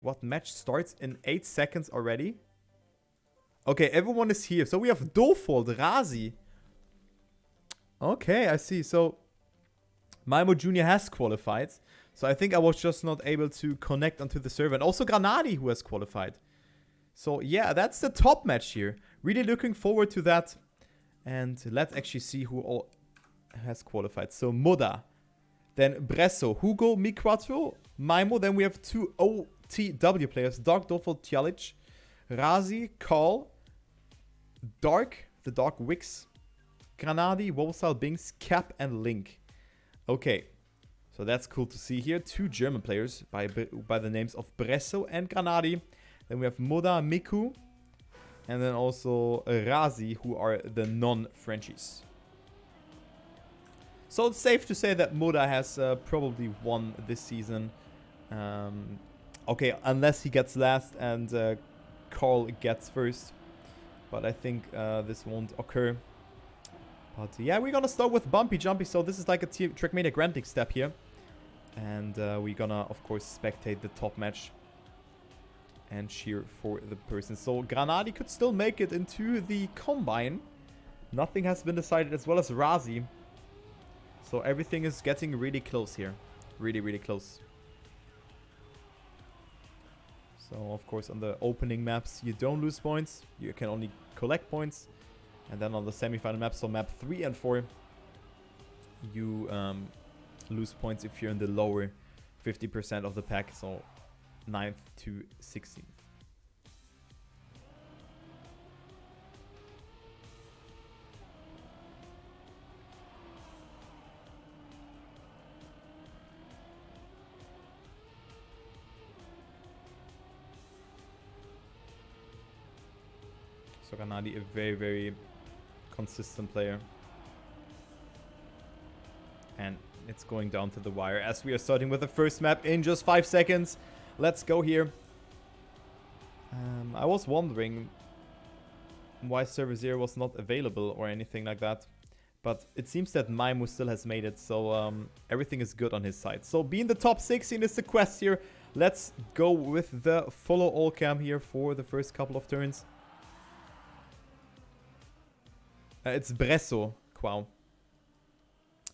What match starts in 8 seconds already? Okay, everyone is here. So we have Dofold, Razi. Okay, I see. So Malmo Jr. has qualified. So I think I was just not able to connect onto the server. And also Granadi, who has qualified. So yeah, that's the top match here. Really looking forward to that. And let's actually see who all has qualified. So Moda, then Bresso, Hugo, Mi4, Maimo. Then we have 2 OTW players. Dark, Dofold, Tjalic, Razi, Carl, Dark, the Dark Wix, Granadi, Wolfsal, Binks, Cap, and Link. Okay, so that's cool to see here. 2 German players by the names of Bresso and Granadi. Then we have Moda, Miku, and then also Razi, who are the non-Frenchies. So it's safe to say that Moda has probably won this season. Okay, unless he gets last and Carl gets first. But I think this won't occur. But yeah, we're gonna start with Bumpy Jumpy. So this is like a Trackmania Grand League step here. And we're gonna, of course, spectate the top match. And cheer for the person. So Granadi could still make it into the combine. Nothing has been decided, as well as Razi. So everything is getting really close here. Really, really close. So, of course, on the opening maps, you don't lose points. You can only collect points. And then on the semi-final maps, so map 3 and 4, you lose points if you're in the lower 50% of the pack. So 9th to 16th. So Granadi, a very, very consistent player. And it's going down to the wire as we are starting with the first map in just 5 seconds. Let's go here. I was wondering why Server 0 was not available or anything like that. But it seems that Maimo still has made it, so everything is good on his side. So being the top 16 is the quest here. Let's go with the follow all cam here for the first couple of turns. It's Bresso, Quao.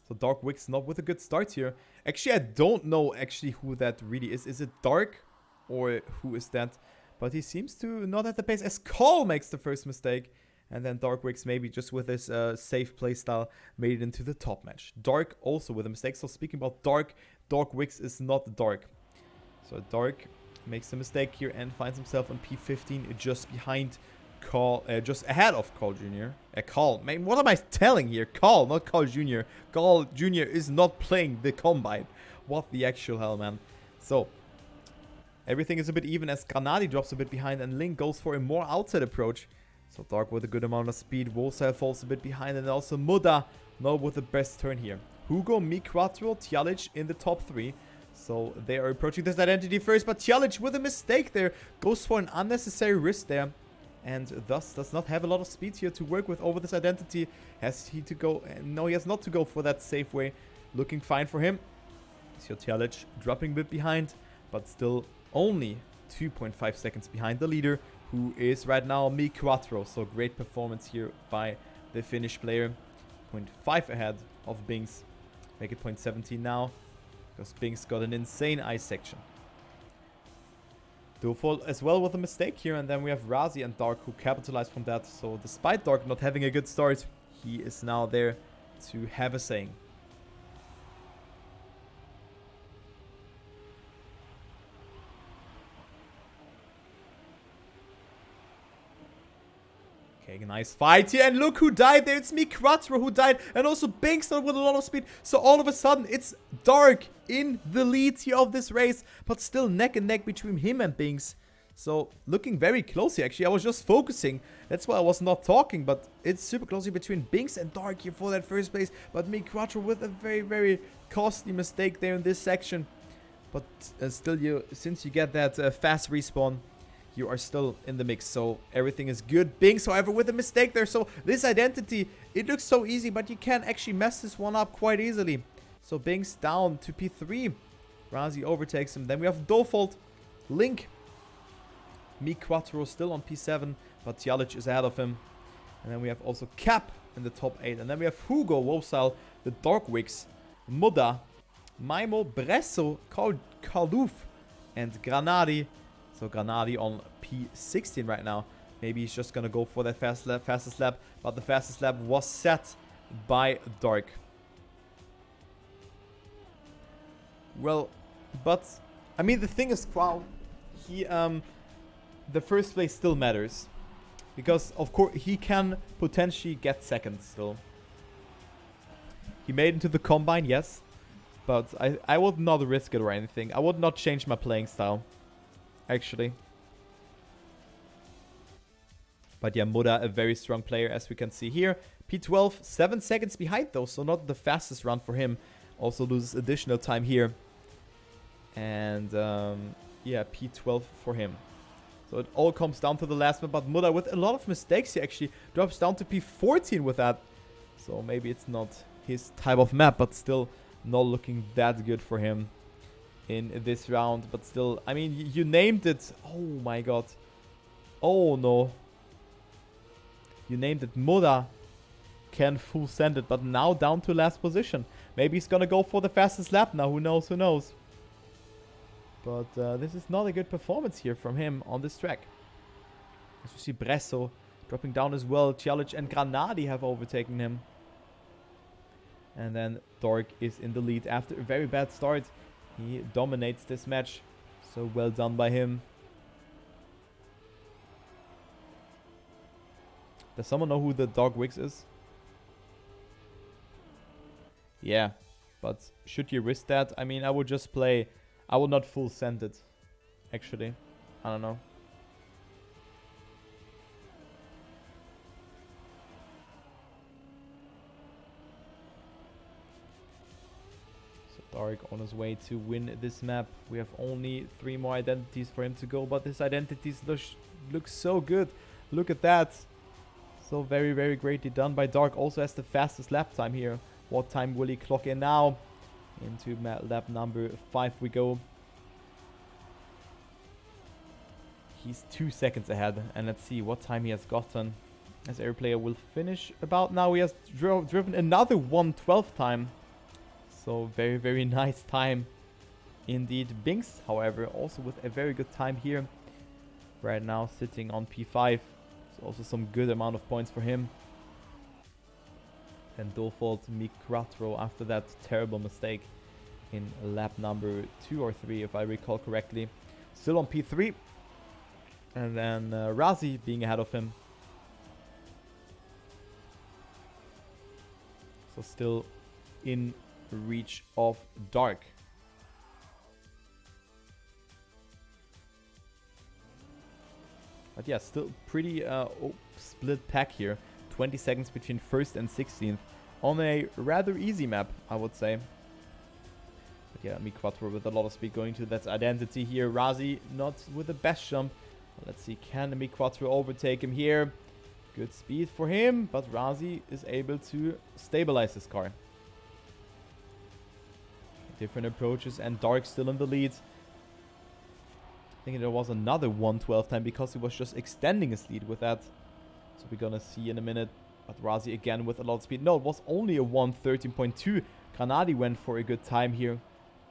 So Dark Wix not with a good start here. Actually, I don't know actually who that really is. Is it Dark? Or who is that? But he seems to not at the pace as Cole makes the first mistake. And then Dark Wix maybe just with his safe playstyle made it into the top match. Dark also with a mistake. So speaking about Dark, Dark Wix is not Dark. So Dark makes a mistake here and finds himself on P15 just behind Carl, just ahead of Carl Jr. Carl, man, what am I telling here? Carl, not Carl Jr. Carl Jr. is not playing the combine. What the actual hell, man? So, everything is a bit even as Granadi drops a bit behind and Link goes for a more outside approach. So Dark with a good amount of speed. Wolfsal falls a bit behind and also Muda, no, with the best turn here. Hugo, Mi4, Tjalic in the top 3. So they are approaching this identity first, but Tjalic with a mistake there goes for an unnecessary risk there. And thus does not have a lot of speed here to work with over this identity. Has he to go? No, he has not to go for that safe way. Looking fine for him. So Tjalic dropping a bit behind, but still only 2.5 seconds behind the leader, who is right now Mi4. So great performance here by the Finnish player. 0.5 ahead of Binks. Make it 0.17 now, because Binks got an insane ice section. Dofold as well with a mistake here, and then we have Razi and Dark who capitalize from that. So despite Dark not having a good start, he is now there to have a saying. Okay, nice fight here, and look who died there. It's Mi4 who died, and also Binks with a lot of speed. So all of a sudden, it's Dark in the lead here of this race, but still neck and neck between him and Binks. So looking very close here, actually. I was just focusing. That's why I was not talking, but it's super close here between Binks and Dark here for that first place. But Mi4 with a very, very costly mistake there in this section. But still, since you get that fast respawn, you are still in the mix, so everything is good. Binks, however, with a mistake there. So this identity, it looks so easy, but you can actually mess this one up quite easily. So Binks down to P3. Razi overtakes him. Then we have Dofold, Link, Mi Quattro still on P7, but Tjalic is ahead of him. And then we have also Cap in the top 8. And then we have Hugo, Wosal, the Dark Wicks, Muda, Maimo, Bresso, Kalduf, and Granadi. So Granadi on P16 right now. Maybe he's just going to go for that fastest lap. But the fastest lap was set by Dark. Well, but I mean the thing is, wow, the first place still matters. Because of course he can potentially get second still. He made into the combine, yes. But I would not risk it or anything. I would not change my playing style. Actually. But yeah, Muda, a very strong player as we can see here. P12, 7 seconds behind though. So not the fastest run for him. Also loses additional time here. And yeah, P12 for him. So it all comes down to the last map. But Muda with a lot of mistakes, he actually drops down to P14 with that. So maybe it's not his type of map, but still not looking that good for him in this round. But still, I mean, you named it. Oh my god. Oh no. You named it. Muda can full send it, but now down to last position. Maybe he's gonna go for the fastest lap now. Who knows? Who knows? But this is not a good performance here from him on this track. As you see, Bresso dropping down as well. Tjalic and Granadi have overtaken him. And then Dark is in the lead after a very bad start. He dominates this match. So well done by him. Does someone know who the Dark Wicks is? Yeah, but should you risk that? I mean, I would just play... I would not full send it, actually. I don't know. So Dark on his way to win this map. We have only 3 more identities for him to go, but his identities look so good. Look at that. So very, very greatly done by Dark. Also has the fastest lap time here. What time will he clock in now? Into lap number 5 we go. He's 2 seconds ahead. And let's see what time he has gotten. As every player will finish about now. He has driven another 1:12 time. So very, very nice time indeed. Binks, however, also with a very good time here. Right now sitting on P5. So also some good amount of points for him. And Dolfold Mi Quattro after that terrible mistake in lap number 2 or 3 if I recall correctly. Still on P3. And then Razi being ahead of him. So still in reach of Dark. But yeah, still pretty split pack here. 20 seconds between 1st and 16th. On a rather easy map, I would say. But yeah, Mi Quattro with a lot of speed going to that identity here. Razi not with the best jump. Let's see, can Mi Quattro overtake him here? Good speed for him, but Razi is able to stabilize his car. Different approaches and Dark still in the lead. I think there was another 1:12 time because he was just extending his lead with that. So we're gonna see in a minute. But Razi again with a lot of speed. No, it was only a 1:13.2. Granadi went for a good time here.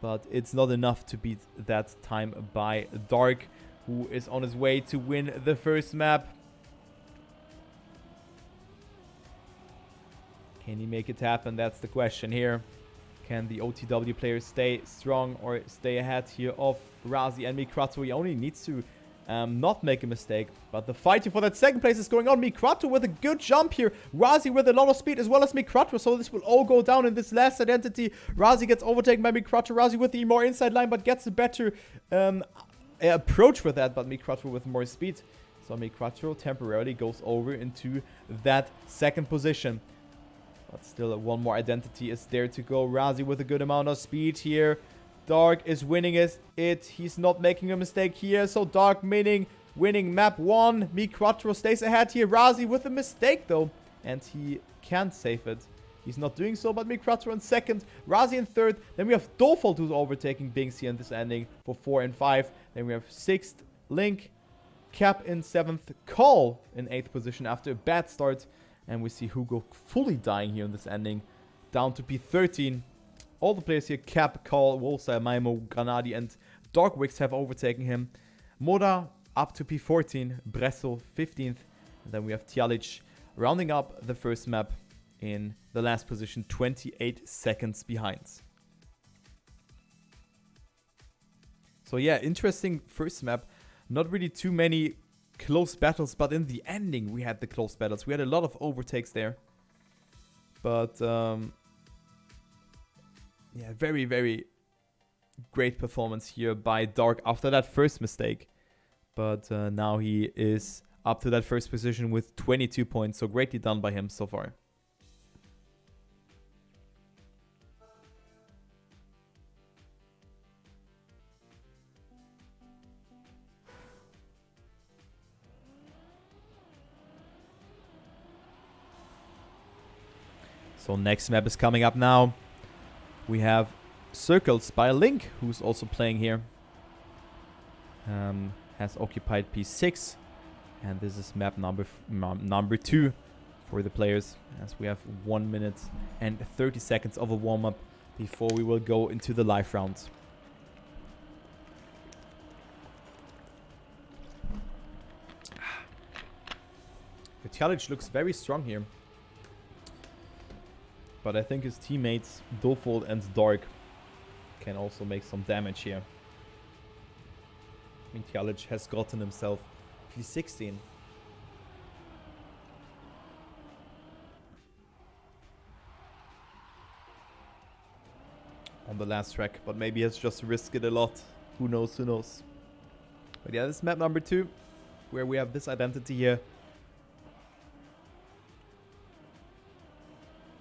But it's not enough to beat that time by Dark, who is on his way to win the first map. Can he make it happen? That's the question here. Can the OTW players stay strong or stay ahead here of Razi and Mi Quattro? He only needs to not make a mistake. But the fight here for that second place is going on. Mi Quattro with a good jump here. Razi with a lot of speed as well as Mi Quattro. So this will all go down in this last identity. Razi gets overtaken by Mi Quattro. Razi with the more inside line but gets a better approach with that. But Mi Quattro with more speed. So Mi Quattro temporarily goes over into that second position. But still, one more identity is there to go. Razi with a good amount of speed here. Dark is winning it. He's not making a mistake here. So Dark winning map 1. Mi Quattro stays ahead here. Razi with a mistake though. And he can't save it. He's not doing so, but Mi Quattro in second. Razi in third. Then we have Dolfold who's overtaking Binks here in this ending for 4 and 5. Then we have 6th Link. Cap in 7th, Call in 8th position after a bad start. And we see Hugo fully dying here in this ending, down to P13. All the players here, Cap, Call, Wolfsire, Maimo, Granadi, and Darkwix have overtaken him. Moda up to P14, Bresso 15th. And then we have Tjalic rounding up the first map in the last position, 28 seconds behind. So yeah, interesting first map. Not really too many close battles, but in the ending we had the close battles. We had a lot of overtakes there. But yeah, very, very great performance here by Dark after that first mistake. But now he is up to that first position with 22 points. So greatly done by him so far. So next map is coming up now. We have Circles by Link, who's also playing here. Has occupied P6. And this is map number 2 for the players. As we have 1 minute and 30 seconds of a warm-up before we will go into the live rounds. Tjalic looks very strong here. But I think his teammates, Dofold and Dark, can also make some damage here. I mean, Tjalic has gotten himself P16. On the last track, but maybe he has just risked it a lot. Who knows, who knows. But yeah, this is map number 2, where we have this identity here.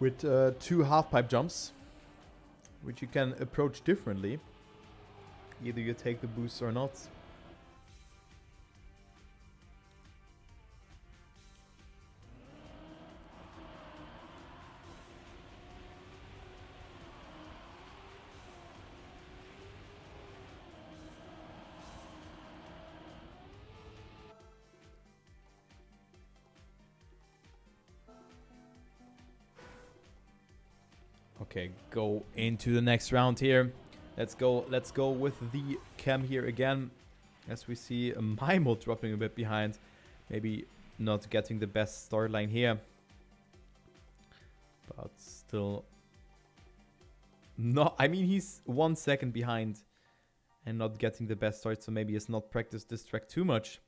With 2 half-pipe jumps, which you can approach differently. Either you take the boost or not. Okay, go into the next round here. Let's go with the cam here again. As we see Maimo dropping a bit behind. Maybe not getting the best start line here. But still... No, I mean he's 1 second behind. And not getting the best start, so maybe he's not practiced this track too much.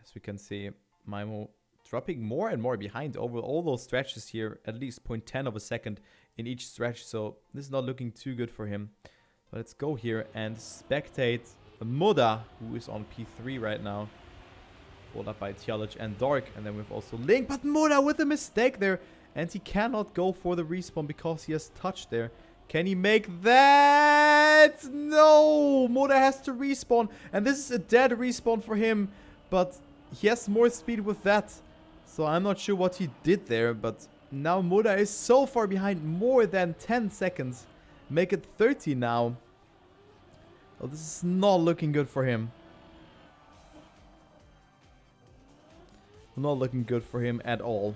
As we can see, Maimo dropping more and more behind over all those stretches here. At least 0.10 of a second in each stretch, so this is not looking too good for him. But let's go here and spectate Moda, who is on P3 right now. Followed up by Tjalic and Dark, and then we've also Link, but Moda with a mistake there, and he cannot go for the respawn because he has touched there. Can he make that? No! Moda has to respawn, and this is a dead respawn for him, but he has more speed with that. So I'm not sure what he did there, but now Moda is so far behind, more than 10 seconds. Make it 30 now. Well, this is not looking good for him. Not looking good for him at all.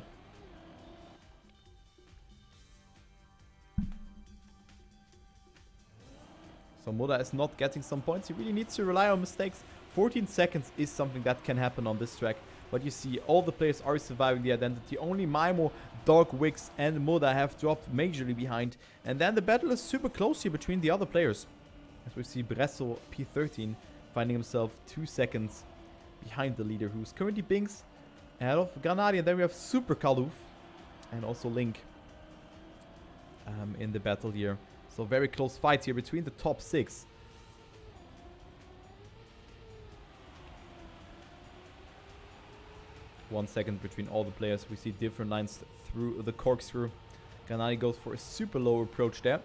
So Moda is not getting some points. He really needs to rely on mistakes. 14 seconds is something that can happen on this track. But you see, all the players are surviving the identity. Only Maimo, Dark Wix, and Moda have dropped majorly behind. And then the battle is super close here between the other players. As we see Bresso, P13, finding himself 2 seconds behind the leader, who's currently Binks ahead of Granadi. And then we have Super Kaluf and also Link in the battle here. So very close fight here between the top 6. One second between all the players. We see different lines through the corkscrew. Granadi goes for a super low approach there.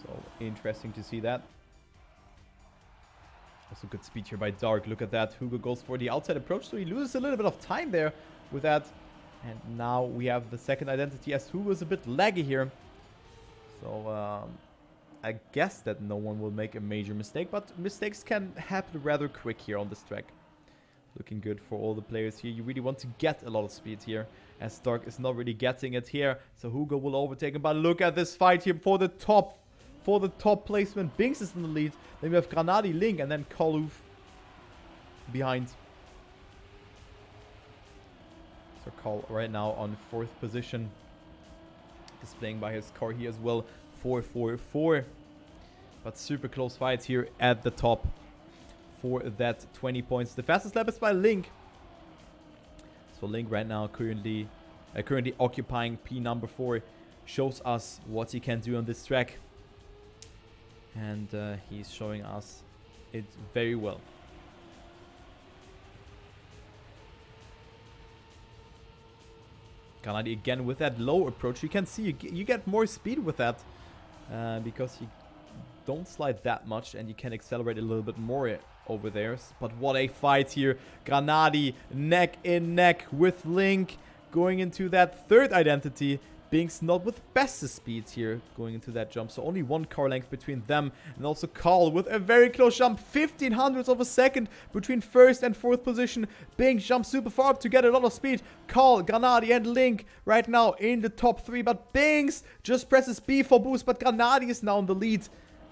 So interesting to see that. Also good speed here by Dark. Look at that. Hugo goes for the outside approach. So he loses a little bit of time there with that. And now we have the second identity as Hugo is a bit laggy here. So I guess that no one will make a major mistake. But mistakes can happen rather quick here on this track. Looking good for all the players here. You really want to get a lot of speed here, as Dark is not really getting it here. So Hugo will overtake him. But look at this fight here for the top placement. Binks is in the lead. Then we have Granadi, Link, and then Kaluf behind. So Karl right now on 4th position. Displaying by his car here as well. 4-4-4. But super close fights here at the top for that 20 points. The fastest lap is by Link. So Link right now currently occupying P number 4. Shows us what he can do on this track. And he's showing us it very well. Granadi again with that low approach. You can see you get more speed with that. Because you don't slide that much and you can accelerate a little bit more over there. But what a fight here. Granadi neck in neck with Link going into that 3rd identity. Binks not with bestest speeds here going into that jump. So only 1 car length between them. And also Karl with a very close jump. 1500ths of a second between 1st and 4th position. Binks jumps super far up to get a lot of speed. Karl, Granadi and Link right now in the top 3. But Binks just presses B for boost. But Granadi is now in the lead.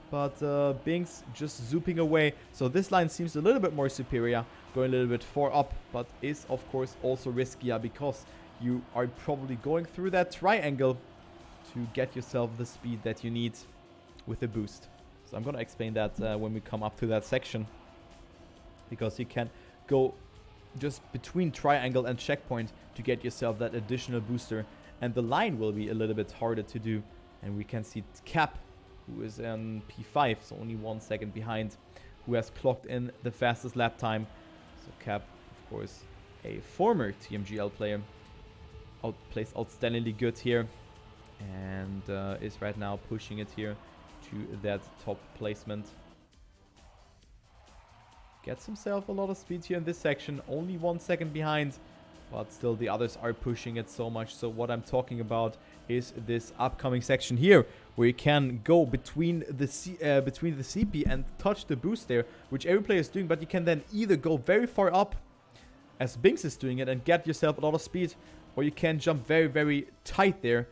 But Binks just zooping away. So this line seems a little bit more superior. Going a little bit far up. But is of course also riskier because you are probably going through that triangle to get yourself the speed that you need with a boost. So I'm going to explain that when we come up to that section. Because you can go just between triangle and checkpoint to get yourself that additional booster. And the line will be a little bit harder to do. And we can see Cap, who is in P5, so only 1 second behind, who has clocked in the fastest lap time. So Cap, of course, a former TMGL player, plays outstandingly good here, and is right now pushing it here to that top placement. Gets himself a lot of speed here in this section, only 1 second behind, but still the others are pushing it so much. So what I'm talking about is this upcoming section here, where you can go between the CP and touch the boost there, which every player is doing, but you can then either go very far up, as Binks is doing it, and get yourself a lot of speed, or you can jump very, very tight there.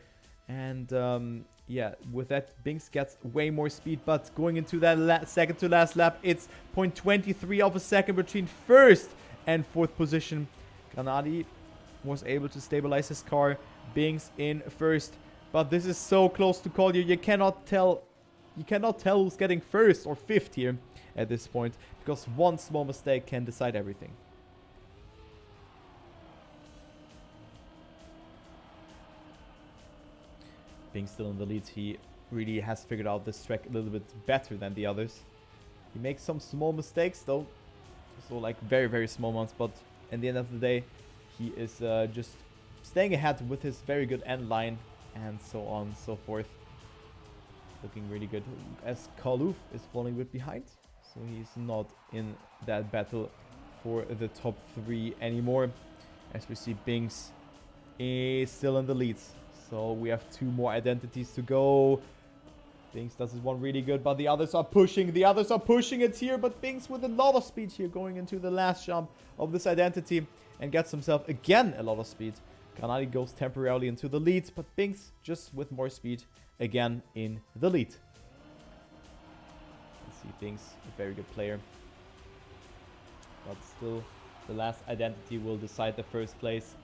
And yeah, with that, Binks gets way more speed. But going into that second to last lap, it's 0.23 of a second between 1st and 4th position. Granadi was able to stabilize his car. Binks in 1st. But this is so close to call you. You cannot tell who's getting 1st or 5th here at this point, because one small mistake can decide everything. Being still in the lead, he really has figured out this track a little bit better than the others. He makes some small mistakes though, so like very, very small ones, but at the end of the day, he is just staying ahead with his very good end line and so on and so forth. Looking really good, as Kaluf is falling a bit behind, so he's not in that battle for the top 3 anymore. As we see, Binks is still in the lead. So we have 2 more identities to go. Binks does this one really good, but the others are pushing. The others are pushing it here, but Binks with a lot of speed here going into the last jump of this identity and gets himself again a lot of speed. Granadi goes temporarily into the lead, but Binks just with more speed again in the lead. Let's see, Binks, a very good player. But still, the last identity will decide the 1st place.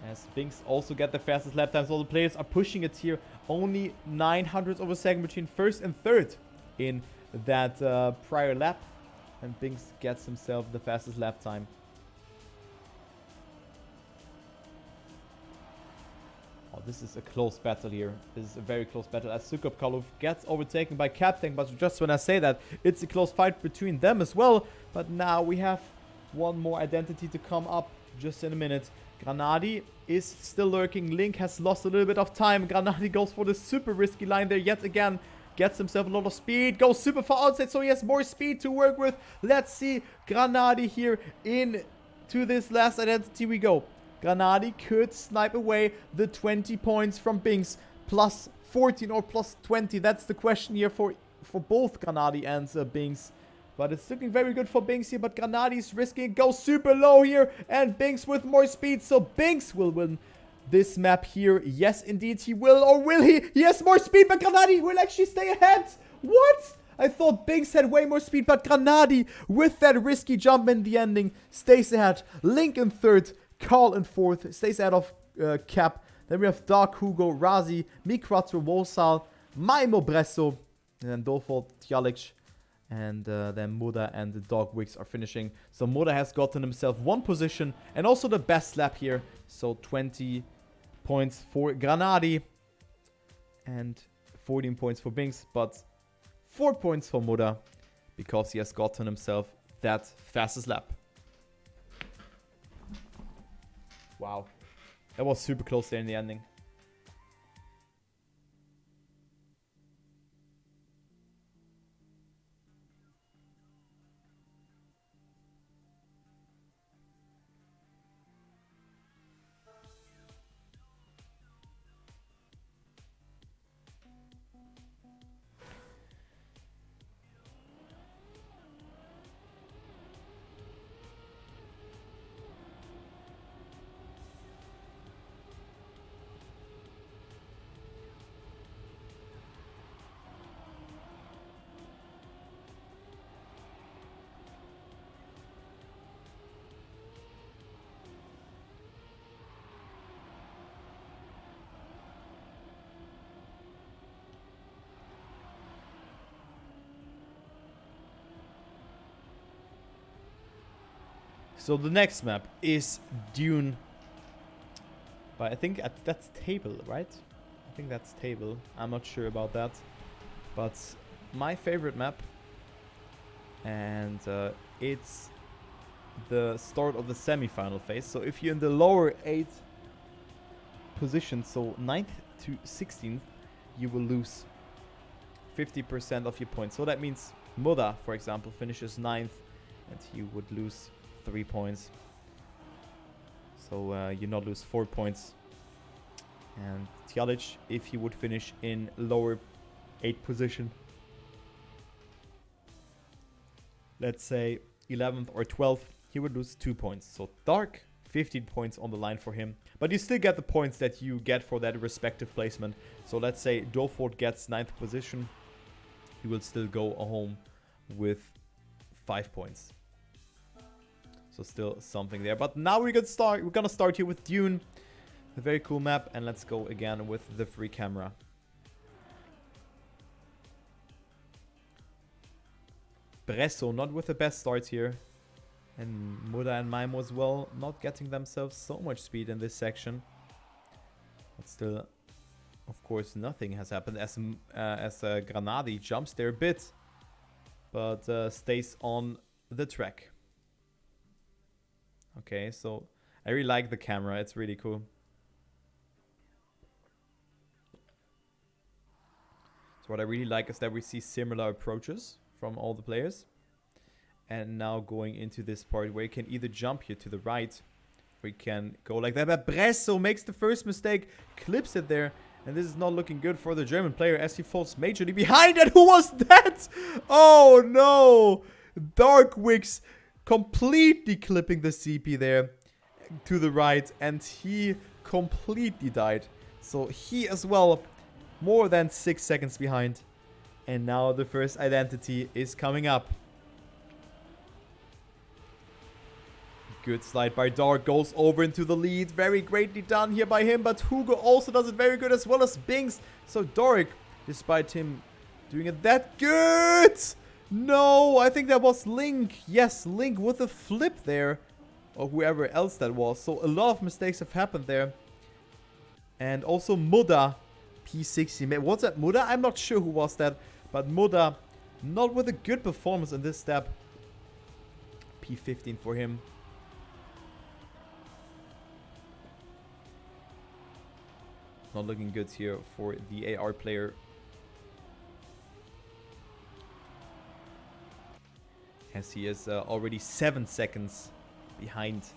As Binks also get the fastest lap times. All the players are pushing it here. Only 900ths of a second between 1st and 3rd in that prior lap. And Binks gets himself the fastest lap time. Oh, this is a close battle here. This is a very close battle, as Sukup Kaluf gets overtaken by Captain. But just when I say that, it's a close fight between them as well. But now we have one more identity to come up just in a minute. Granadi is still lurking. Link has lost a little bit of time. Granadi goes for the super risky line there yet again. Gets himself a lot of speed. Goes super far outside, so he has more speed to work with. Let's see Granadi here into this last identity we go. Granadi could snipe away the 20 points from Binks. Plus 14 or plus 20. That's the question here for both Granadi and Binks. But it's looking very good for Binks here. But Granadi's risking it. Goes super low here. And Binks with more speed. So Binks will win this map here. Yes, indeed he will. Or will he? He has more speed. But Granadi will actually stay ahead. What? I thought Binks had way more speed. But Granadi, with that risky jump in the ending, stays ahead. Link in third. Carl in fourth. Stays ahead of Cap. Then we have Dark Hugo, Razi, Mikratro, Wolsal, Maimo Bresso. And then Dolfo, Tjalic. And then Muda and the Dog Wicks are finishing. So Muda has gotten himself 1 position. And also the best lap here. So 20 points for Granadi. And 14 points for Binks. But 4 points for Muda. Because he has gotten himself that fastest lap. Wow. That was super close there in the ending. So the next map is Dune. But I think that's table, right? I think that's table. I'm not sure about that. But my favorite map. And it's the start of the semi-final phase. So if you're in the lower 8 positions, so 9th to 16th, you will lose 50% of your points. So that means Muda, for example, finishes 9th and he would lose 3 points. So you not lose 4 points. And Tjalic, if he would finish in lower 8 position, let's say 11th or 12th, he would lose 2 points. So Dark, 15 points on the line for him. But you still get the points that you get for that respective placement. So let's say Dolford gets 9th position. He will still go home with 5 points. So still something there. But now we're gonna start here with Dune. A very cool map. And let's go again with the free camera. Bresso not with the best starts here. And Muda and Maimo as well, not getting themselves so much speed in this section. But still, of course, nothing has happened as Granadi jumps there a bit. But stays on the track. Okay, so I really like the camera. It's really cool. So what I really like is that we see similar approaches from all the players. And now going into this part where you can either jump here to the right, or you can go like that. But Bresso makes the first mistake, clips it there. And this is not looking good for the German player as he falls majorly behind. And who was that? Oh no! Dark Wicks completely clipping the CP there to the right. And he completely died. So he as well, more than 6 seconds behind. And now the first identity is coming up. Good slide by Dark, goes over into the lead. Very greatly done here by him, but Hugo also does it very good as well as Binks. So Dark, despite him doing it that good. No, I think that was Link. Yes, Link with a flip there. Or whoever else that was. So a lot of mistakes have happened there. And also Muda, P60. Was that Muda? I'm not sure who was that. But Muda, not with a good performance in this step. P15 for him. Not looking good here for the AR player. As he is already 7 seconds behind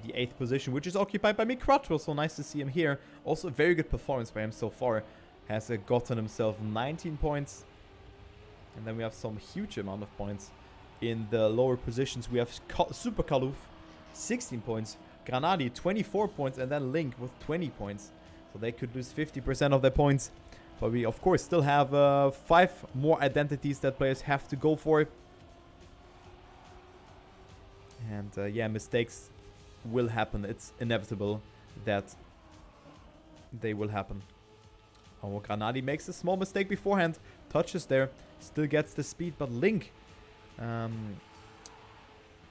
the 8th position, which is occupied by Mikratro. So nice to see him here. Also a very good performance by him so far. Has gotten himself 19 points. And then we have some huge amount of points In the lower positions, we have Super Kaluf, 16 points. Granadi, 24 points. And then Link with 20 points. So they could lose 50% of their points. But we, of course, still have 5 more identities that players have to go for. And yeah, mistakes will happen. It's inevitable that they will happen. Oh, Granadi makes a small mistake beforehand. Touches there. Still gets the speed. But Link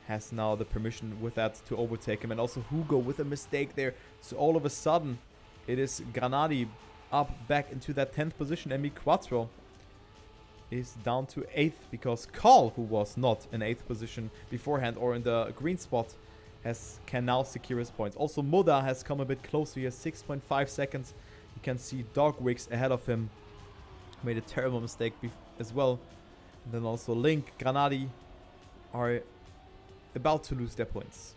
has now the permission with that to overtake him. And also Hugo with a mistake there. So all of a sudden, it is Granadi up back into that 10th position. And Mi Quattro is down to 8th because Carl, who was not in 8th position beforehand or in the green spot, can now secure his points. Also, Moda has come a bit closer here, 6.5 seconds. You can see Dogwix ahead of him. Made a terrible mistake as well. And then also Link, Granadi are about to lose their points.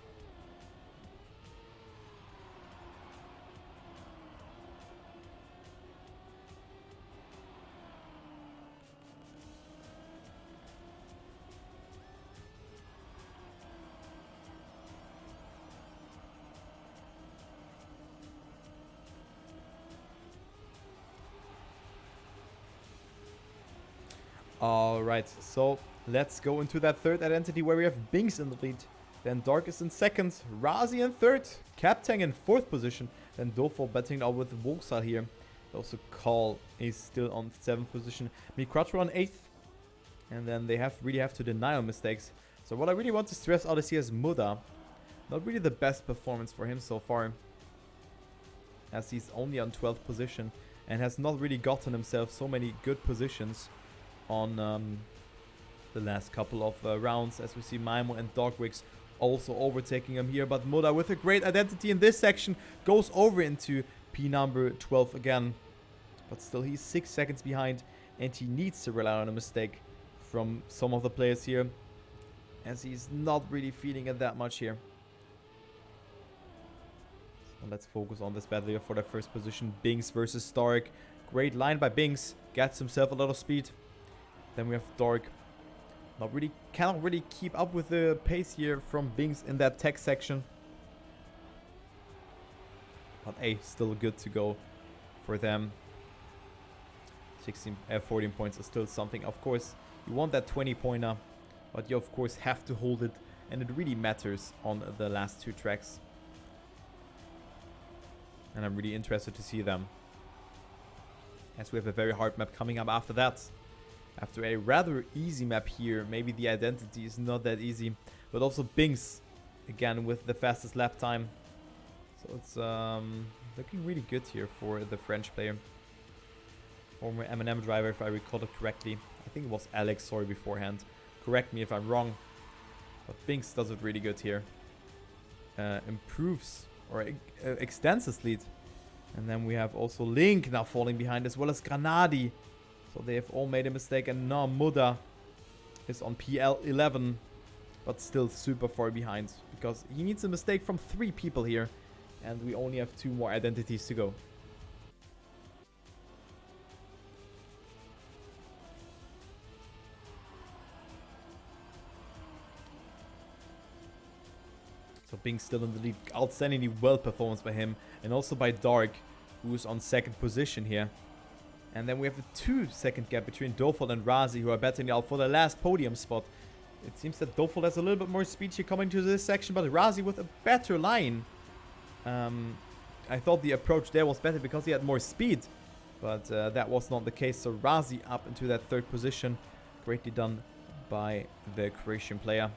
Alright, so let's go into that third identity where we have Binks in the lead. Then Dark is in second, Razi in third, Captang in fourth position. Then Dofo betting out with Voxal here. Also Call is still on 7th position. Mi Quattro on 8th. And then they really have to deny on mistakes. So what I really want to stress out is here is Muda. Not really the best performance for him so far, as he's only on 12th position and has not really gotten himself so many good positions on the last couple of rounds, as we see Maimo and Dogwix also overtaking him here. But Muda with a great identity in this section goes over into P number 12 again. But still he's 6 seconds behind and he needs to rely on a mistake from some of the players here, as he's not really feeling it that much here. So let's focus on this battle here for the first position. Binks versus Stark. Great line by Binks. Gets himself a lot of speed. Then we have Dark. Cannot really keep up with the pace here from Binks in that tech section. But hey, still good to go for them. 14 points is still something. Of course, you want that 20-pointer, but you of course have to hold it, and it really matters on the last 2 tracks. And I'm really interested to see them, as we have a very hard map coming up after that. After a rather easy map here, maybe the identity is not that easy, but also Binks again with the fastest lap time. So it's looking really good here for the French player. Former M&M driver, if I recall it correctly. I think it was Alex, sorry, beforehand. Correct me if I'm wrong. But Binks does it really good here. Improves or extends his lead. And then we have also Link now falling behind, as well as Granadi. So they have all made a mistake, and now Muda is on PL 11, but still super far behind, because he needs a mistake from 3 people here, and we only have 2 more identities to go. So Bing still in the lead. Outstandingly well performance by him, and also by Dark, who's on 2nd position here. And then we have a 2-second gap between Dofol and Razi, who are battling out for the last podium spot. It seems that Dofol has a little bit more speed here coming to this section, but Razi with a better line. I thought the approach there was better because he had more speed, but that was not the case. So Razi up into that 3rd position. Greatly done by the Croatian player.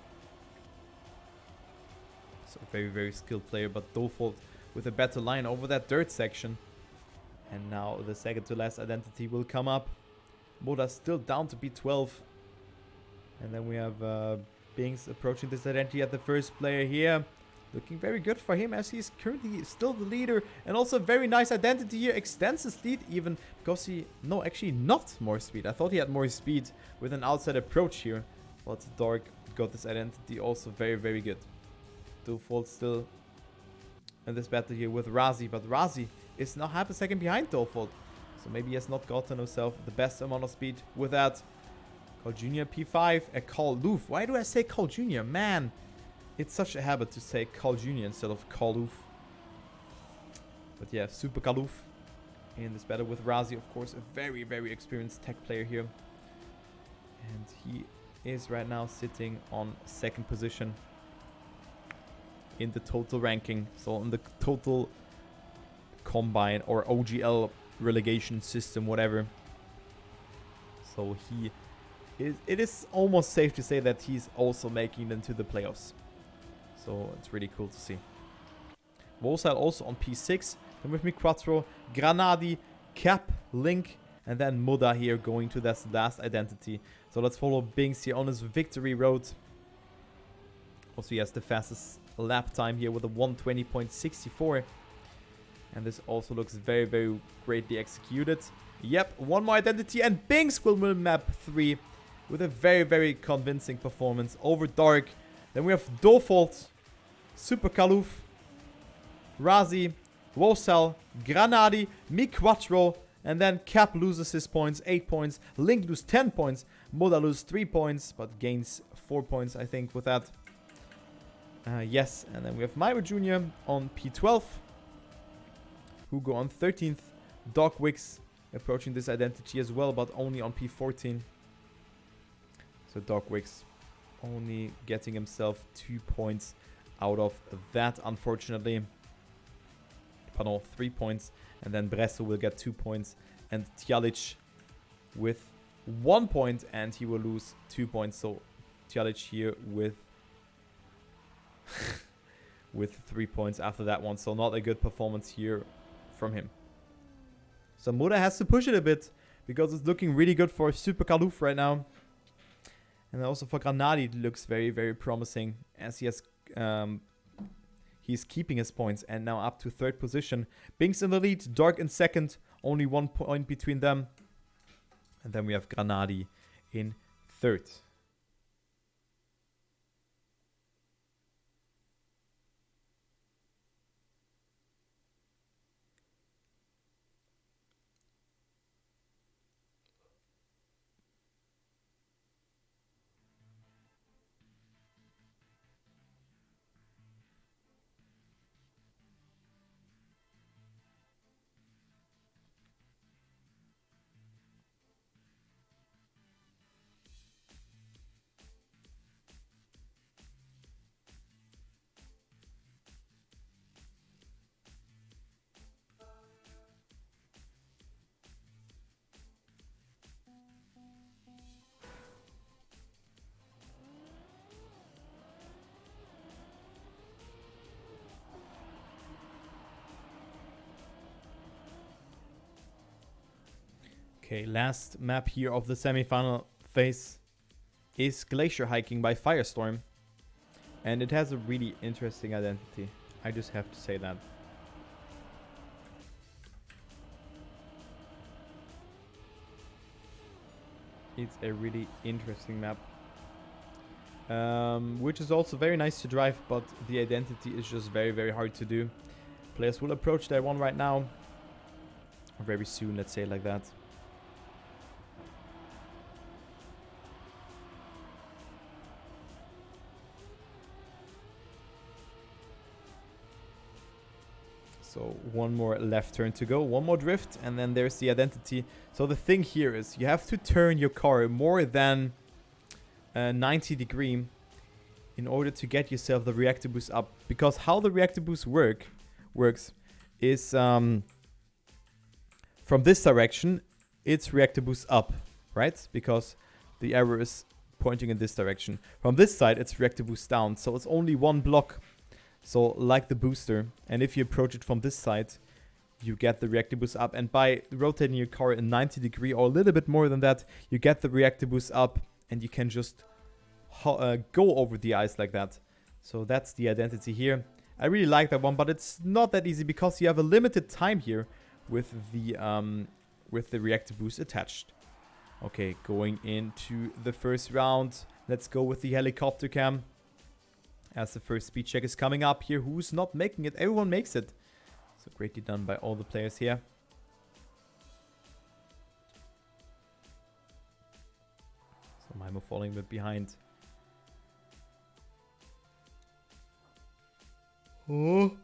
So very, very skilled player, but Dofol with a better line over that dirt section. And now the second to last identity will come up. Moda still down to P12. And then we have Binks approaching this identity at the first player here. Looking very good for him, as he's currently still the leader. And also a very nice identity here. Extends his lead even because he... No, actually not more speed. I thought he had more speed with an outside approach here. But Dark got this identity also very, very good. Dofol still in this battle here with Razi. But Razi is now half a second behind Dofol. So maybe he has not gotten himself the best amount of speed with that. Carl Jr. P5. Carl Loof. Why do I say Carl Jr.? Man, it's such a habit to say Carl Jr. instead of Carl Loof. But yeah, Super Kaloof in this battle with Razi, of course, a very, very experienced tech player here. And he is right now sitting on 2nd position in the total ranking. So in the total combine or OGL relegation system, whatever. So it is almost safe to say that he's also making it into the playoffs. So it's really cool to see. Vosal also on P6. Then with me Quattro, Granadi, Cap, Link, and then Muda here going to that last identity. So let's follow Binks here on his victory road. Also he has the fastest lap time here with a 1:20.64. And this also looks very, very greatly executed. Yep, one more identity and Binks will win map 3 with a very, very convincing performance over Dark. Then we have Dofold, Super Kaloof, Razi, Wosal, Granadi, Mi Quattro, and then Cap loses his points, 8 points. Link loses 10 points. Moda loses 3 points, but gains 4 points, I think, with that. Yes, and then we have Myro Jr. on P12. Hugo on 13th. Doc Wicks approaching this identity as well, but only on P14. So Doc Wicks only getting himself 2 points out of that, unfortunately. Pardon, 3 points. And then Bresso will get 2 points. And Tjalic with 1 point, and he will lose 2 points. So Tjalic here with with 3 points after that one. So not a good performance here from him. So Muda has to push it a bit because it's looking really good for Super Kaloof right now. And also for Granadi it looks very, very promising as he has he's keeping his points and now up to 3rd position. Binks in the lead, Dark in 2nd, only 1 point between them. And then we have Granadi in 3rd. Okay, last map here of the semi-final phase is Glacier Hiking by Firestorm. And it has a really interesting identity. I just have to say that. It's a really interesting map. Which is also very nice to drive, but the identity is just very, very hard to do. Players will approach that one right now. Or very soon, let's say it like that. So one more left turn to go, one more drift, and then there's the identity. So the thing here is you have to turn your car more than 90 degree in order to get yourself the reactor boost up. Because how the reactor boost works is from this direction, it's reactor boost up, right? Because the arrow is pointing in this direction. From this side, it's reactor boost down. So it's only one block. So like the booster, and if you approach it from this side, you get the reactor boost up. And by rotating your car in 90 degree or a little bit more than that, you get the reactor boost up and you can just go over the ice like that. So that's the identity here. I really like that one, but it's not that easy because you have a limited time here with the reactor boost attached. Okay, going into the first round, let's go with the helicopter cam. As the first speed check is coming up here. Who's not making it? Everyone makes it. So greatly done by all the players here. So I'm falling a bit behind. Oh,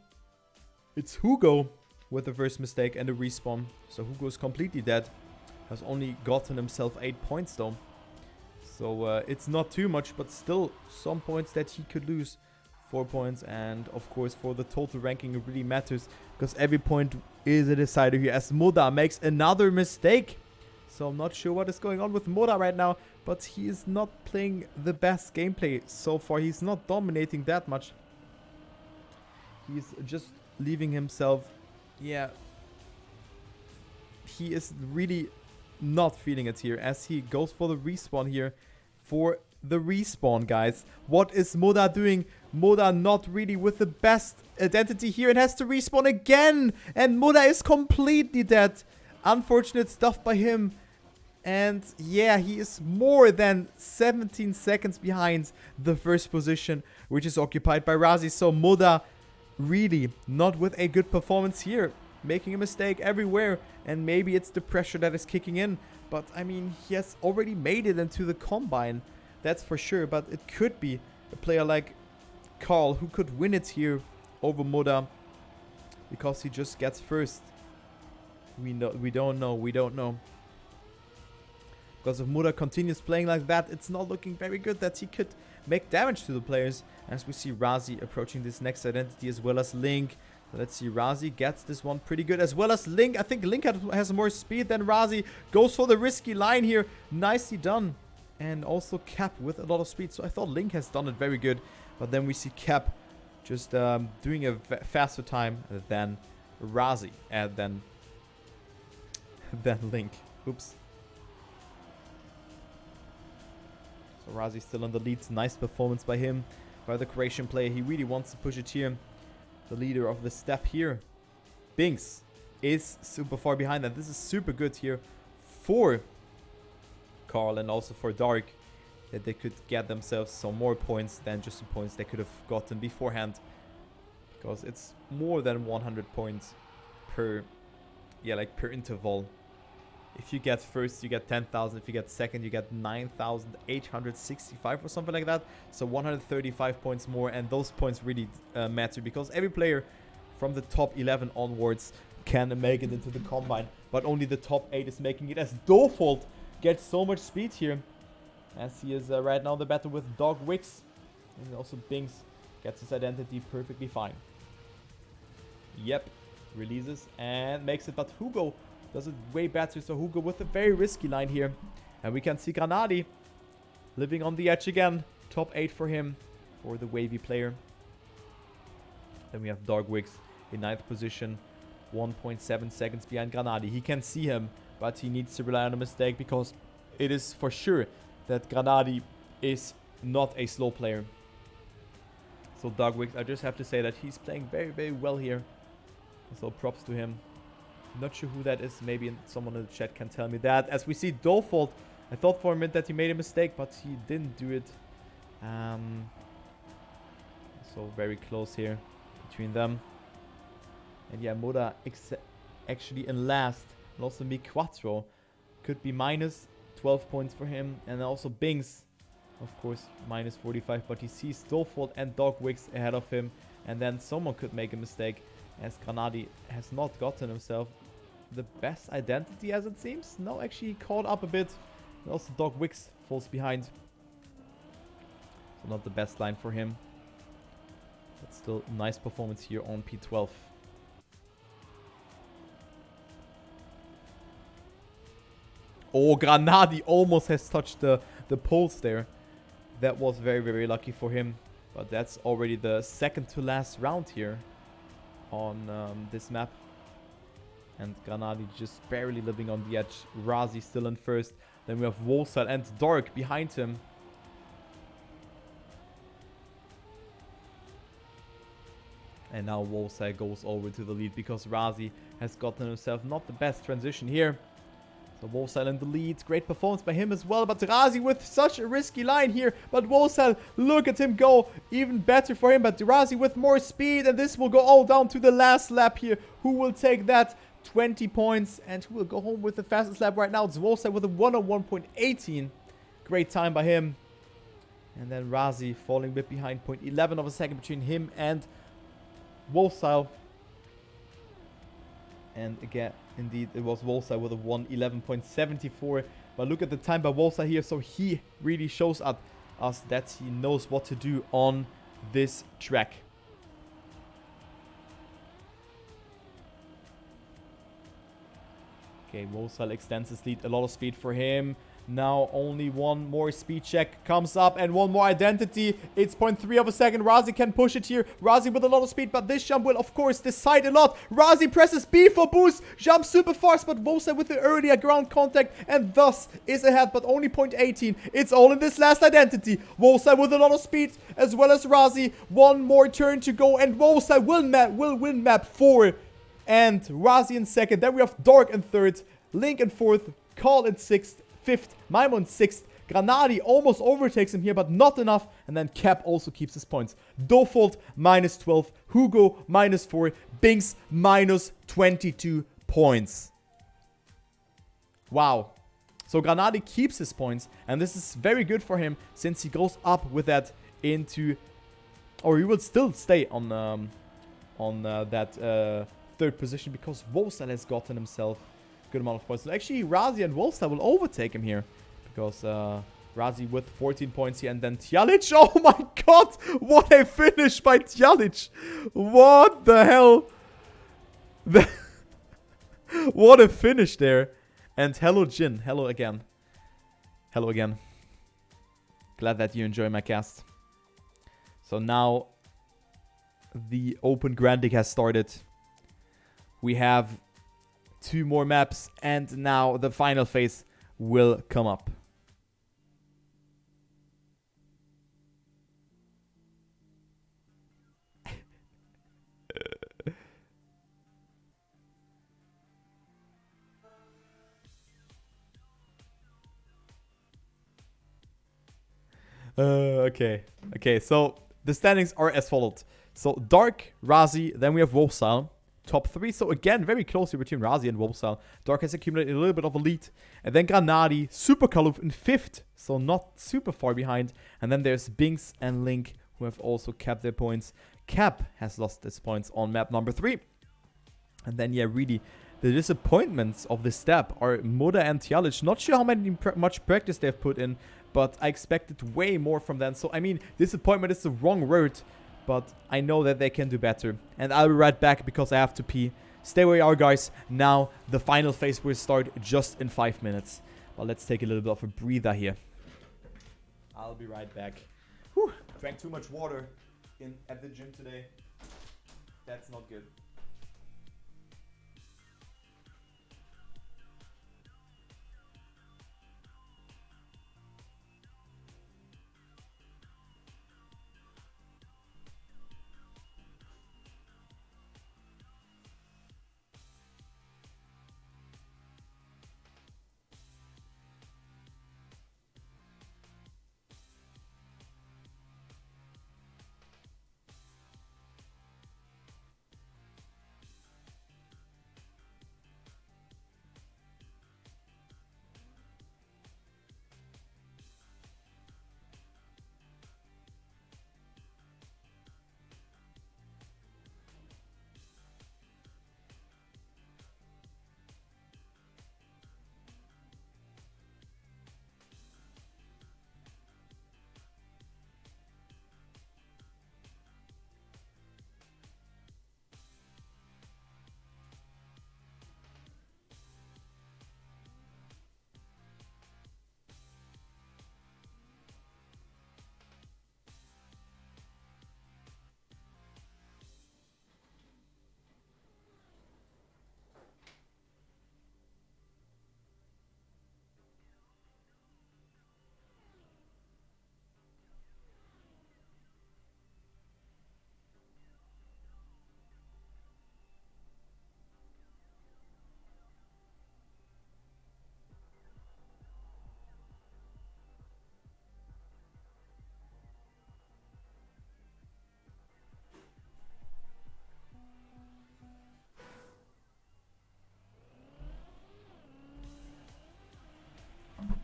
it's Hugo with the first mistake and a respawn. So Hugo is completely dead. Has only gotten himself 8 points though. So it's not too much, but still some points that he could lose. 4 points, and of course for the total ranking it really matters, because every point is a decider here, as Moda makes another mistake. So I'm not sure what is going on with Moda right now, but he is not playing the best gameplay so far. He's not dominating that much. He's just leaving himself, yeah, he is really not feeling it here, as he goes for the respawn here. For the respawn, guys, what is Moda doing? Moda not really with the best identity here, and has to respawn again, and Moda is completely dead. Unfortunate stuff by him. And yeah, he is more than 17 seconds behind the first position, which is occupied by Razi. So Moda really not with a good performance here, making a mistake everywhere, and maybe it's the pressure that is kicking in. But I mean, he has already made it into the combine, that's for sure. But it could be a player like Carl who could win it here over Moda, because he just gets first. We don't know. Because if Moda continues playing like that, it's not looking very good that he could make damage to the players. As we see Razi approaching this next identity, as well as Link. So let's see, Razi gets this one pretty good, as well as Link. I think Link has more speed than Razi. Goes for the risky line here. Nicely done. And also Cap with a lot of speed. So I thought Link has done it very good. But then we see Cap just doing a faster time than Razi. And then Link. Oops. So Razi still on the lead. Nice performance by him, by the Croatian player. He really wants to push it here. The leader of the step here, Binks, is super far behind, and this is super good here for Carl and also for Dark, that they could get themselves some more points than just the points they could have gotten beforehand, because it's more than 100 points per, per interval. If you get first, you get 10,000. If you get second, you get 9,865 or something like that. So 135 points more, and those points really matter, because every player from the top 11 onwards can make it into the combine, but only the top 8 is making it, as Dofold gets so much speed here, as he is right now the battle with Dog Wicks, and also Binks gets his identity perfectly fine. Yep, releases and makes it, but Hugo does it way better. So Hugo with a very risky line here. And we can see Granadi living on the edge again. Top 8 for him, for the wavy player. Then we have Dogwix in 9th position. 1.7 seconds behind Granadi. He can see him, but he needs to rely on a mistake, because it is for sure that Granadi is not a slow player. So Dogwix, I just have to say that he's playing very, very well here. So props to him. Not sure who that is. Maybe someone in the chat can tell me that. As we see Dofold, I thought for a minute that he made a mistake, but he didn't do it. So very close here between them. And yeah, Moda actually in last. And also Mi Quattro could be minus 12 points for him. And also Binks, of course, minus 45. But he sees Dofold and Dogwix ahead of him. And then someone could make a mistake, as Granadi has not gotten himself the best identity, as it seems. No, actually caught up a bit. And also Dog Wicks falls behind. So not the best line for him. But still nice performance here on P12. Oh, Granadi almost has touched the poles there. That was very, very lucky for him. But that's already the second to last round here on this map. And Granadi just barely living on the edge. Razi still in first. Then we have Wolsal and Dark behind him. And now Wolsal goes over to the lead, because Razi has gotten himself not the best transition here. So Wolsal in the lead. Great performance by him as well. But Razi with such a risky line here. But Wolsal, look at him go. Even better for him. But Razi with more speed. And this will go all down to the last lap here. Who will take that? 20 points. And who will go home with the fastest lap right now? It's Wolsal with a 101.18. Great time by him. And then Razi falling a bit behind. 0.11 of a second between him and Wolfstyle. And again, indeed, it was Wolfstyle with a 1:11.74. But look at the time by Wolfstyle here. So he really shows us that he knows what to do on this track. Okay, Wolfstyle extends his lead. A lot of speed for him. Now only one more speed check comes up and one more identity. It's 0.3 of a second. Razi can push it here. Razi with a lot of speed, but this jump will of course decide a lot. Razi presses B for boost. Jumps super fast, but Wolfstyle with the earlier ground contact and thus is ahead, but only 0.18. It's all in this last identity. Wolfstyle with a lot of speed as well as Razi. One more turn to go and Wolfstyle will win map 4. And Razi in second. Then we have Dark in third. Link in fourth. Call in sixth. Fifth, Maimon 6th. Granadi almost overtakes him here, but not enough. And then Cap also keeps his points. Dofold -12. Hugo -4. Binks -22 points. Wow. So Granadi keeps his points. And this is very good for him since he goes up with that into... Or he will still stay on that third position because Wolfstyle has gotten himself good amount of points. So actually, Razi and Wolfstyle will overtake him here. Because Razi with 14 points here. And then Tjalic. Oh my god! What a finish by Tjalic! What the hell? What a finish there. And hello, Jin. Hello again. Hello again. Glad that you enjoy my cast. So now the Open Grand League has started. We have 2 more maps, and now the final phase will come up. Okay, so the standings are as followed. So Dark, Razi, then we have Wolfstyle. Top 3, so again, very closely between Razi and Wolfstyle. Dark has accumulated a little bit of a lead. And then Granadi, Super Kaluf in 5th, so not super far behind. And then there's Binks and Link, who have also kept their points. Cap has lost his points on map number 3. And then, yeah, really, the disappointments of this step are Moda and Tjalic. Not sure how much practice they've put in, but I expected way more from them. So, I mean, disappointment is the wrong word. But I know that they can do better. And I'll be right back because I have to pee. Stay where you are, guys. Now, the final phase will start just in 5 minutes. But let's take a little bit of a breather here. I'll be right back. Whew. Drank too much water at the gym today. That's not good.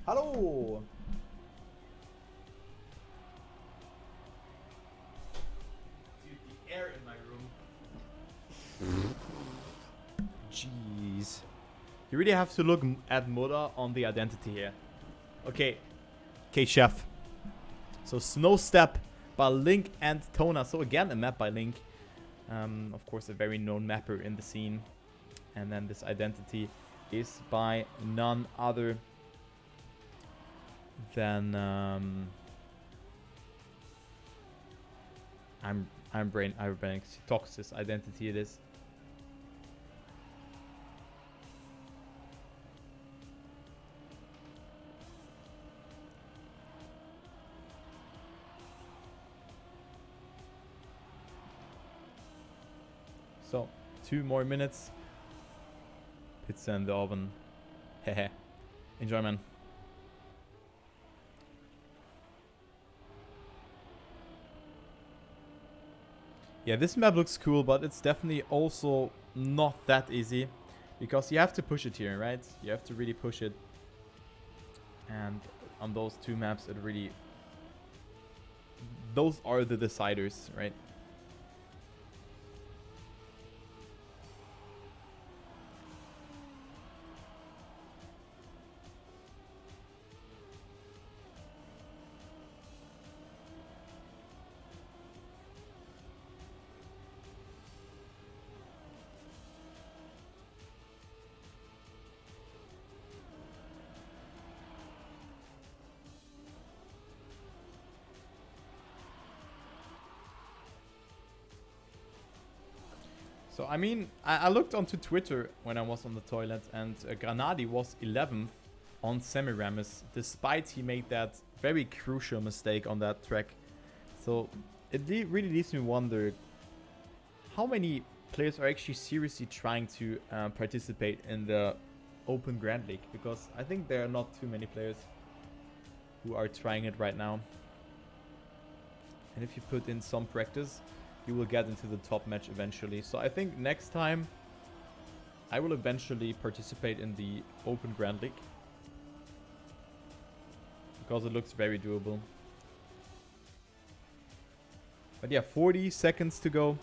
Hallo! Jeez. You really have to look at Muda on the identity here. Okay. Okay, chef. So Snow Step by Link and Tona. So again, a map by Link. Of course, a very known mapper in the scene. And then this identity is by none other than I'm brain Toxis identity it is. So 2 more minutes. Pizza in the oven. Hehe. Enjoy, man. Yeah, this map looks cool, but it's definitely also not that easy. Because you have to push it here, right? You have to really push it. And on those 2 maps, it really... Those are the deciders, right? So, I mean, I looked onto Twitter when I was on the toilet, and Granadi was 11th on Semiramis, despite he made that very crucial mistake on that track. So, it really leaves me wonder how many players are actually seriously trying to participate in the Open Grand League, because I think there are not too many players who are trying it right now. And if you put in some practice, you will get into the top match eventually. So I think next time I will eventually participate in the Open Grand League, because it looks very doable. But yeah, 40 seconds to go.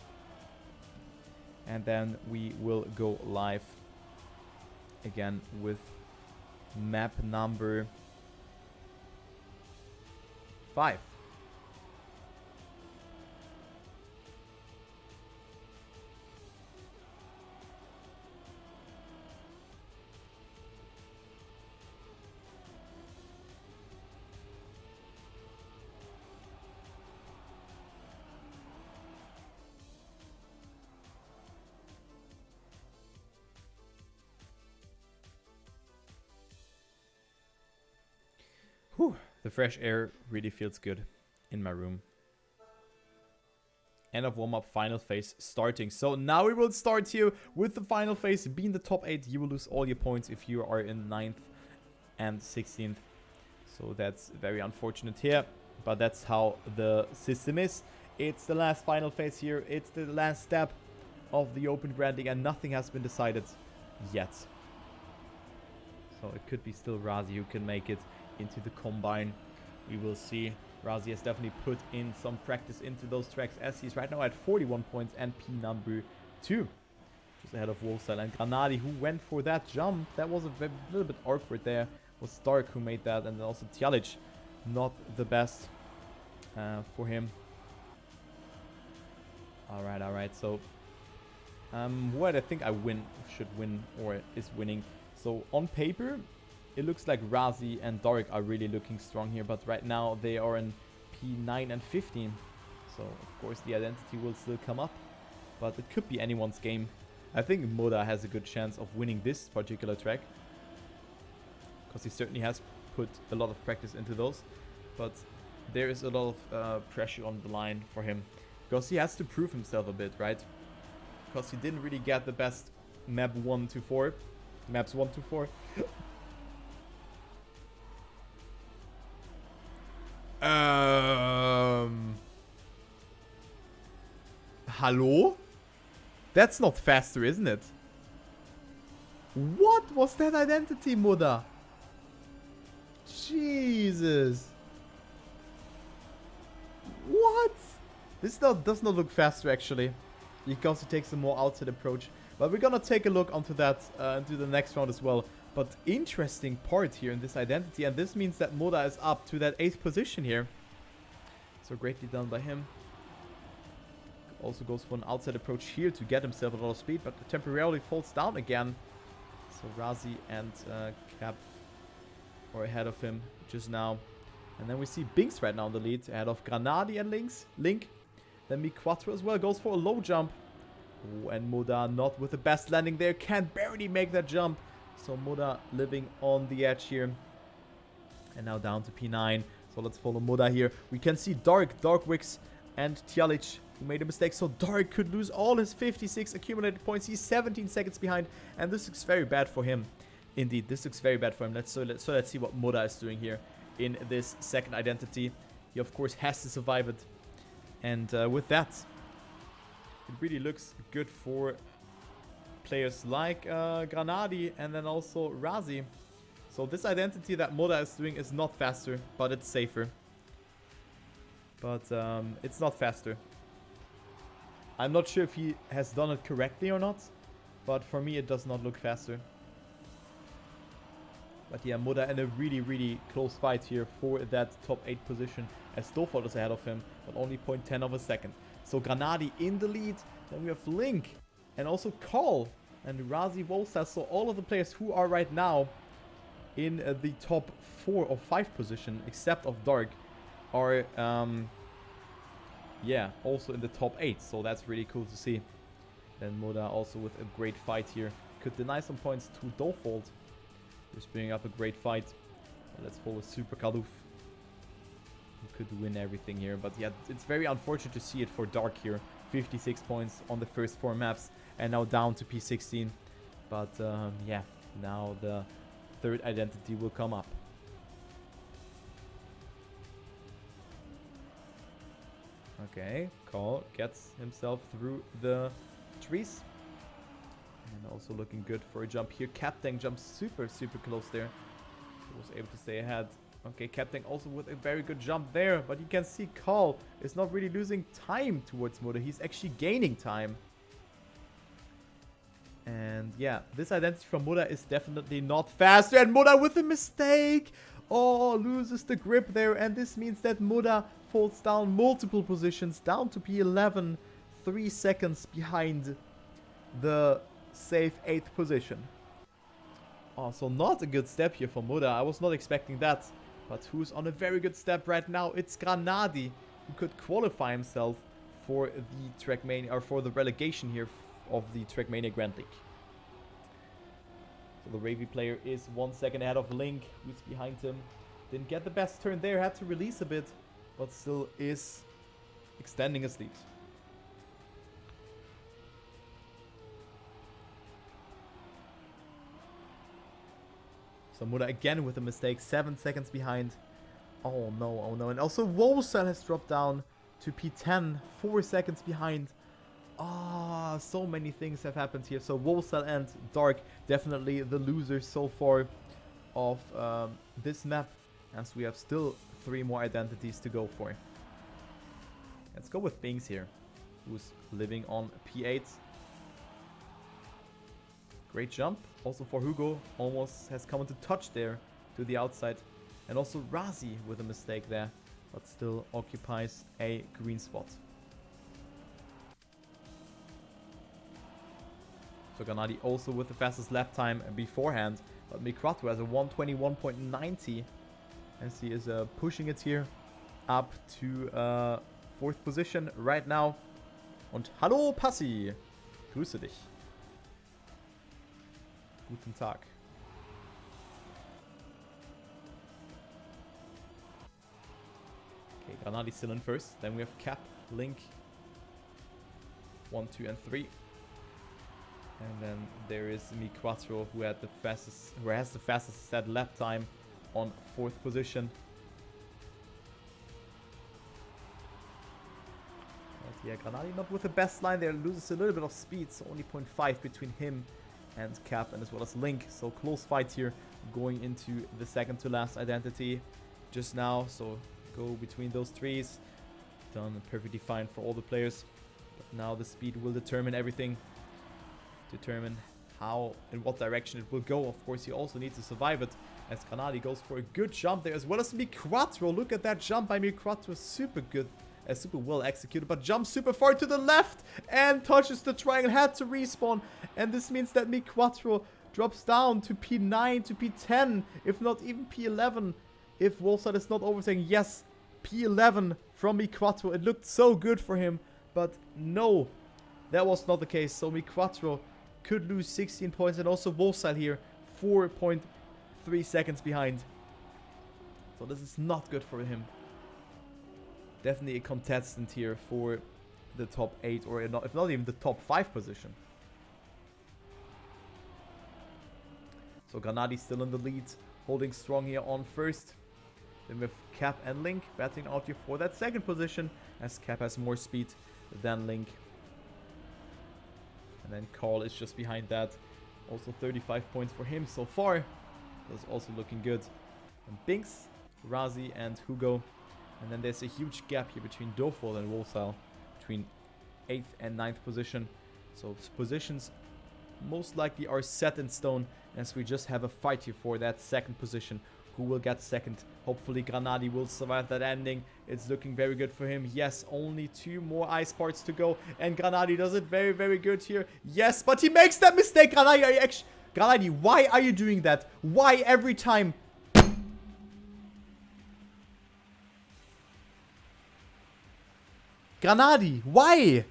And then we will go live again with map number 5. Whew, the fresh air really feels good in my room. End of warm-up, final phase starting. So now we will start here with the final phase. Being the top 8, you will lose all your points if you are in 9th and 16th. So that's very unfortunate here, but that's how the system is. It's the last final phase here. It's the last step of the Open Grand League, and nothing has been decided yet. So it could be still Razi who can make it into the combine. We will see. Razi has definitely put in some practice into those tracks, as he's right now at 41 points and P number 2, just ahead of Wolfstyle and Granadi, who went for that jump. That was a little bit awkward there. It was Stark who made that, and then also Tjalic, not the best for him. Alright, so what I think should win, or is winning. So on paper, it looks like Razi and Doric are really looking strong here, but right now they are in P9 and 15. So of course the identity will still come up, but it could be anyone's game. I think Moda has a good chance of winning this particular track, because he certainly has put a lot of practice into those, but there is a lot of pressure on the line for him, because he has to prove himself a bit, right? Because he didn't really get the best maps 1 to 4. Hello? That's not faster, isn't it? What was that identity, Muda? Jesus. What? This does not look faster, actually. because he takes a more outside approach. But we're gonna take a look onto that into the next round as well. But interesting part here in this identity, and this means that Moda is up to that 8th position here. So greatly done by him. Also goes for an outside approach here to get himself a lot of speed, but temporarily falls down again. So Razi and Cap are ahead of him just now. And then we see Binks right now in the lead, ahead of Granadi and Link. Then Mi4 as well goes for a low jump. Oh, and Moda not with the best landing there, can barely make that jump. So Moda living on the edge here. And now down to P9. So let's follow Moda here. We can see Darkwix and Tjalic who made a mistake. So Dark could lose all his 56 accumulated points. He's 17 seconds behind. And this looks very bad for him. Indeed, this looks very bad for him. Let's see what Moda is doing here in this second identity. He, of course, has to survive it. And with that, it really looks good for players like Granadi and then also Razi. So this identity that Moda is doing is not faster, but it's safer. But it's not faster. I'm not sure if he has done it correctly or not, but for me it does not look faster. But yeah, Moda in a really, really close fight here for that top 8 position, as Stoford is ahead of him, but only 0.10 of a second. So Granadi in the lead. Then we have Link and also Call and Razi Volsa. So all of the players who are right now in the top 4 or 5 position, except of Dark, are yeah, also in the top 8. So that's really cool to see. Then Moda also with a great fight here. Could deny some points to Dofold. Just bringing up a great fight. Let's follow Super Kaluf, who could win everything here. But yeah, it's very unfortunate to see it for Dark here. 56 points on the first 4 maps and now down to P16. But yeah, now the third identity will come up. Okay, Call gets himself through the trees. And also looking good for a jump here. Captain jumps super close there. He was able to stay ahead. Okay, Captain also with a very good jump there. But you can see Call is not really losing time towards Moda. He's actually gaining time. And yeah, this identity from Moda is definitely not faster. And Moda with a mistake. Oh, loses the grip there. And this means that Moda falls down multiple positions. Down to P11. 3 seconds behind the safe 8th position. Oh, so not a good step here for Moda. I was not expecting that. But who's on a very good step right now? It's Granadi, who could qualify himself for the Trackmania, or for the relegation here of the Trackmania Grand League. So the Ravy player is 1 second ahead of Link, who's behind him. Didn't get the best turn there, had to release a bit, but still is extending his lead. So Moda again with a mistake, 7 seconds behind. Oh no, oh no. And also Wolsel has dropped down to P10, 4 seconds behind. Ah, so many things have happened here. So Wolsel and Dark definitely the losers so far of this map, as we have still 3 more identities to go for. Let's go with Bings here, who's living on P8. Great jump. Also for Hugo, almost has come into touch there to the outside. And also Razi with a mistake there, but still occupies a green spot. So Granadi also with the fastest lap time beforehand, but Mi4 has a 121.90 as he is pushing it here up to 4th position right now. Und hallo Passi, grüße dich. Guten Tag. Okay, Granadi still in first. Then we have Cap, Link, 1, 2, and 3. And then there is Mi4 who has the fastest set lap time on 4th position. But yeah, Granadi not with the best line there, loses a little bit of speed, so only 0.5 between him and Cap, and as well as Link. So close fight here going into the second to last identity just now. So go between those trees. Done perfectly fine for all the players. But now the speed will determine everything. Determine how, in what direction it will go. Of course, he also needs to survive it, as Granadi goes for a good jump there, as well as Mi4. Look at that jump by Mi4. Super good. Super well executed, but jumps super far to the left and touches the triangle. Had to respawn, and this means that Mi4 drops down to P9 to P10, if not even P11. If Wolfside is not overtaking, yes, P11 from Mi4. It looked so good for him, but no, that was not the case. So Mi4 could lose 16 points, and also Wolfside here 4.3 seconds behind. So this is not good for him. Definitely a contestant here for the top 8, or if not even the top 5 position. So Granadi still in the lead, holding strong here on first. Then with Cap and Link battling out here for that second position, as Cap has more speed than Link. And then Carl is just behind that. Also 35 points for him so far. That's also looking good. And Binks, Razi and Hugo. And then there's a huge gap here between Dofol and Wolfsile, between 8th and 9th position. So positions most likely are set in stone, as we just have a fight here for that second position. Who will get second? Hopefully Granadi will survive that ending. It's looking very good for him. Yes, only 2 more ice parts to go, and Granadi does it very, very good here. Yes, but he makes that mistake. Granadi, why are you doing that? Why every time? Granadi, why?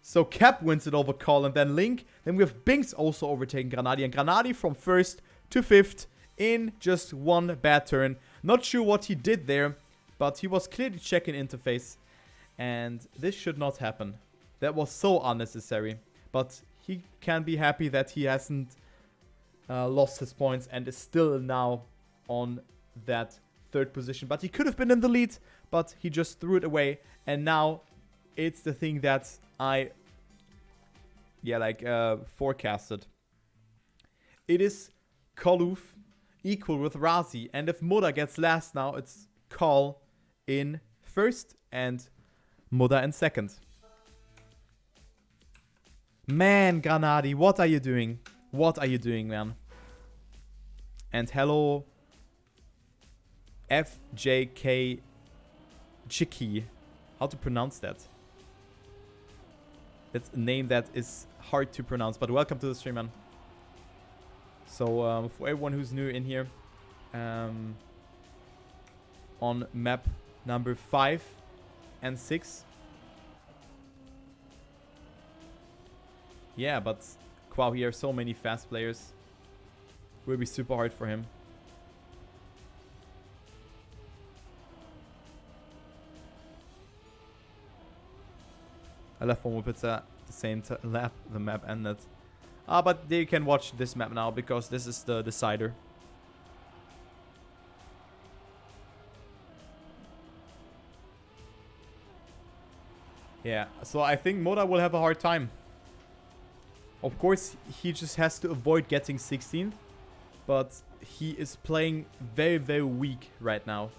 So Cap wins it over Carl and then Link. Then we have Binks also overtaking Granadi. And Granadi from 1st to 5th in just one bad turn. Not sure what he did there, but he was clearly checking interface. And this should not happen. That was so unnecessary. But he can be happy that he hasn't lost his points and is still now on that 3rd position. But he could have been in the lead, but he just threw it away. And now it's the thing that I forecasted. It is Kaluf equal with Razi. And if Moda gets last now, it's Carl in 1st and Moda in 2nd. Man, Granadi, what are you doing? What are you doing, man? And hello, FJK Chicky. How to pronounce that? That's a name that is hard to pronounce, but welcome to the stream, man. So, for everyone who's new in here, on map number 5 and 6. Yeah, but wow, here are so many fast players. Will be super hard for him. I left one more pizza the same lap the map ended. But they can watch this map now because this is the decider. Yeah, so I think Moda will have a hard time. Of course, he just has to avoid getting 16th. But he is playing very, very weak right now.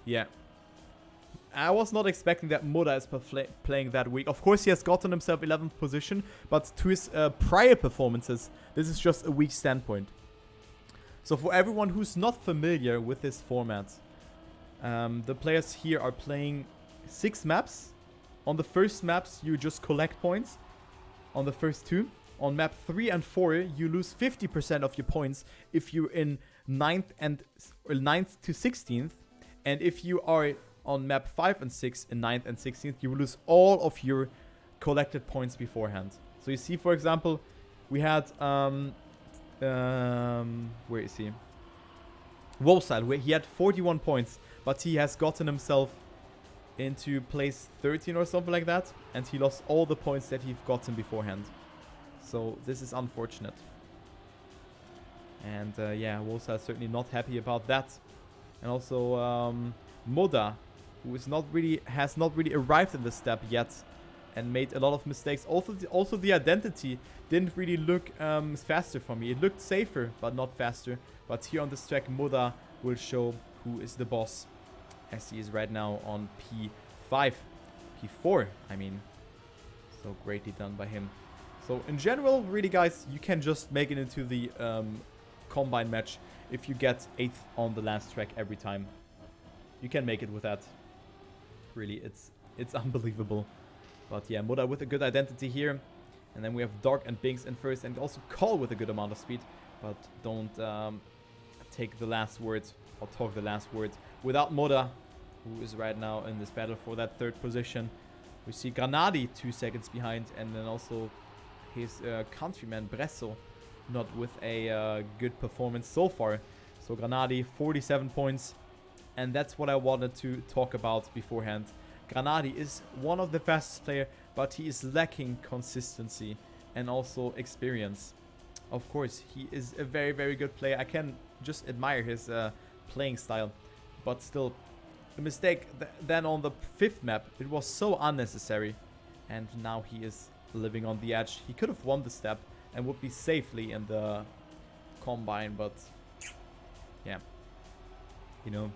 Yeah. I was not expecting that Moda is playing that weak. Of course, he has gotten himself 11th position. But to his prior performances, this is just a weak standpoint. So for everyone who's not familiar with this format, the players here are playing 6 maps. On the first maps, you just collect points. On the first 2. On map 3 and 4, you lose 50% of your points if you're in 9th to 16th. And if you are on map 5 and 6 in 9th and 16th, you will lose all of your collected points beforehand. So you see, for example, we had where is he? Wolfside, where he had 41 points, but he has gotten himself into place 13 or something like that, and he lost all the points that he'd gotten beforehand. So this is unfortunate. And yeah, Wolfside is certainly not happy about that. And also Moda, who is has not really arrived in the step yet, and made a lot of mistakes. Also the identity didn't really look faster for me. It looked safer, but not faster. But here on this track, Moda will show who is the boss, as he is right now on P5. P4, I mean. So greatly done by him. So in general, really guys, you can just make it into the combine match if you get 8th on the last track every time. You can make it with that. Really, it's unbelievable. But yeah, Moda with a good identity here. And then we have Dark and Binks in first, and also Call with a good amount of speed. But don't take the last word, or talk the last word without Moda, who is right now in this battle for that 3rd position. We see Granadi 2 seconds behind, and then also his countryman Bresso, not with a good performance so far. So Granadi 47 points, and that's what I wanted to talk about beforehand. Granadi is one of the fastest players, but he is lacking consistency and also experience. Of course, he is a very, very good player. I can just admire his playing style, but still, the mistake then on the 5th map, it was so unnecessary, and now he is living on the edge. He could have won the step and would be safely in the combine, but yeah, you know,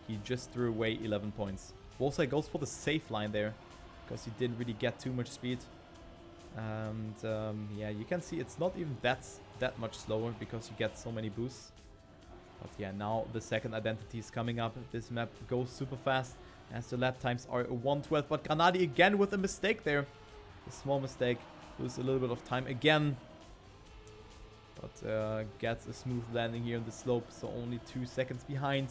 he just threw away 11 points. Wolfside goes for the safe line there because he didn't really get too much speed, and yeah, you can see it's not even that much slower because you get so many boosts. But yeah, now the second identity is coming up. This map goes super fast as the lap times are 1:12. But Granadi again with a mistake there. A small mistake. Lose a little bit of time again. But gets a smooth landing here in the slope. So only 2 seconds behind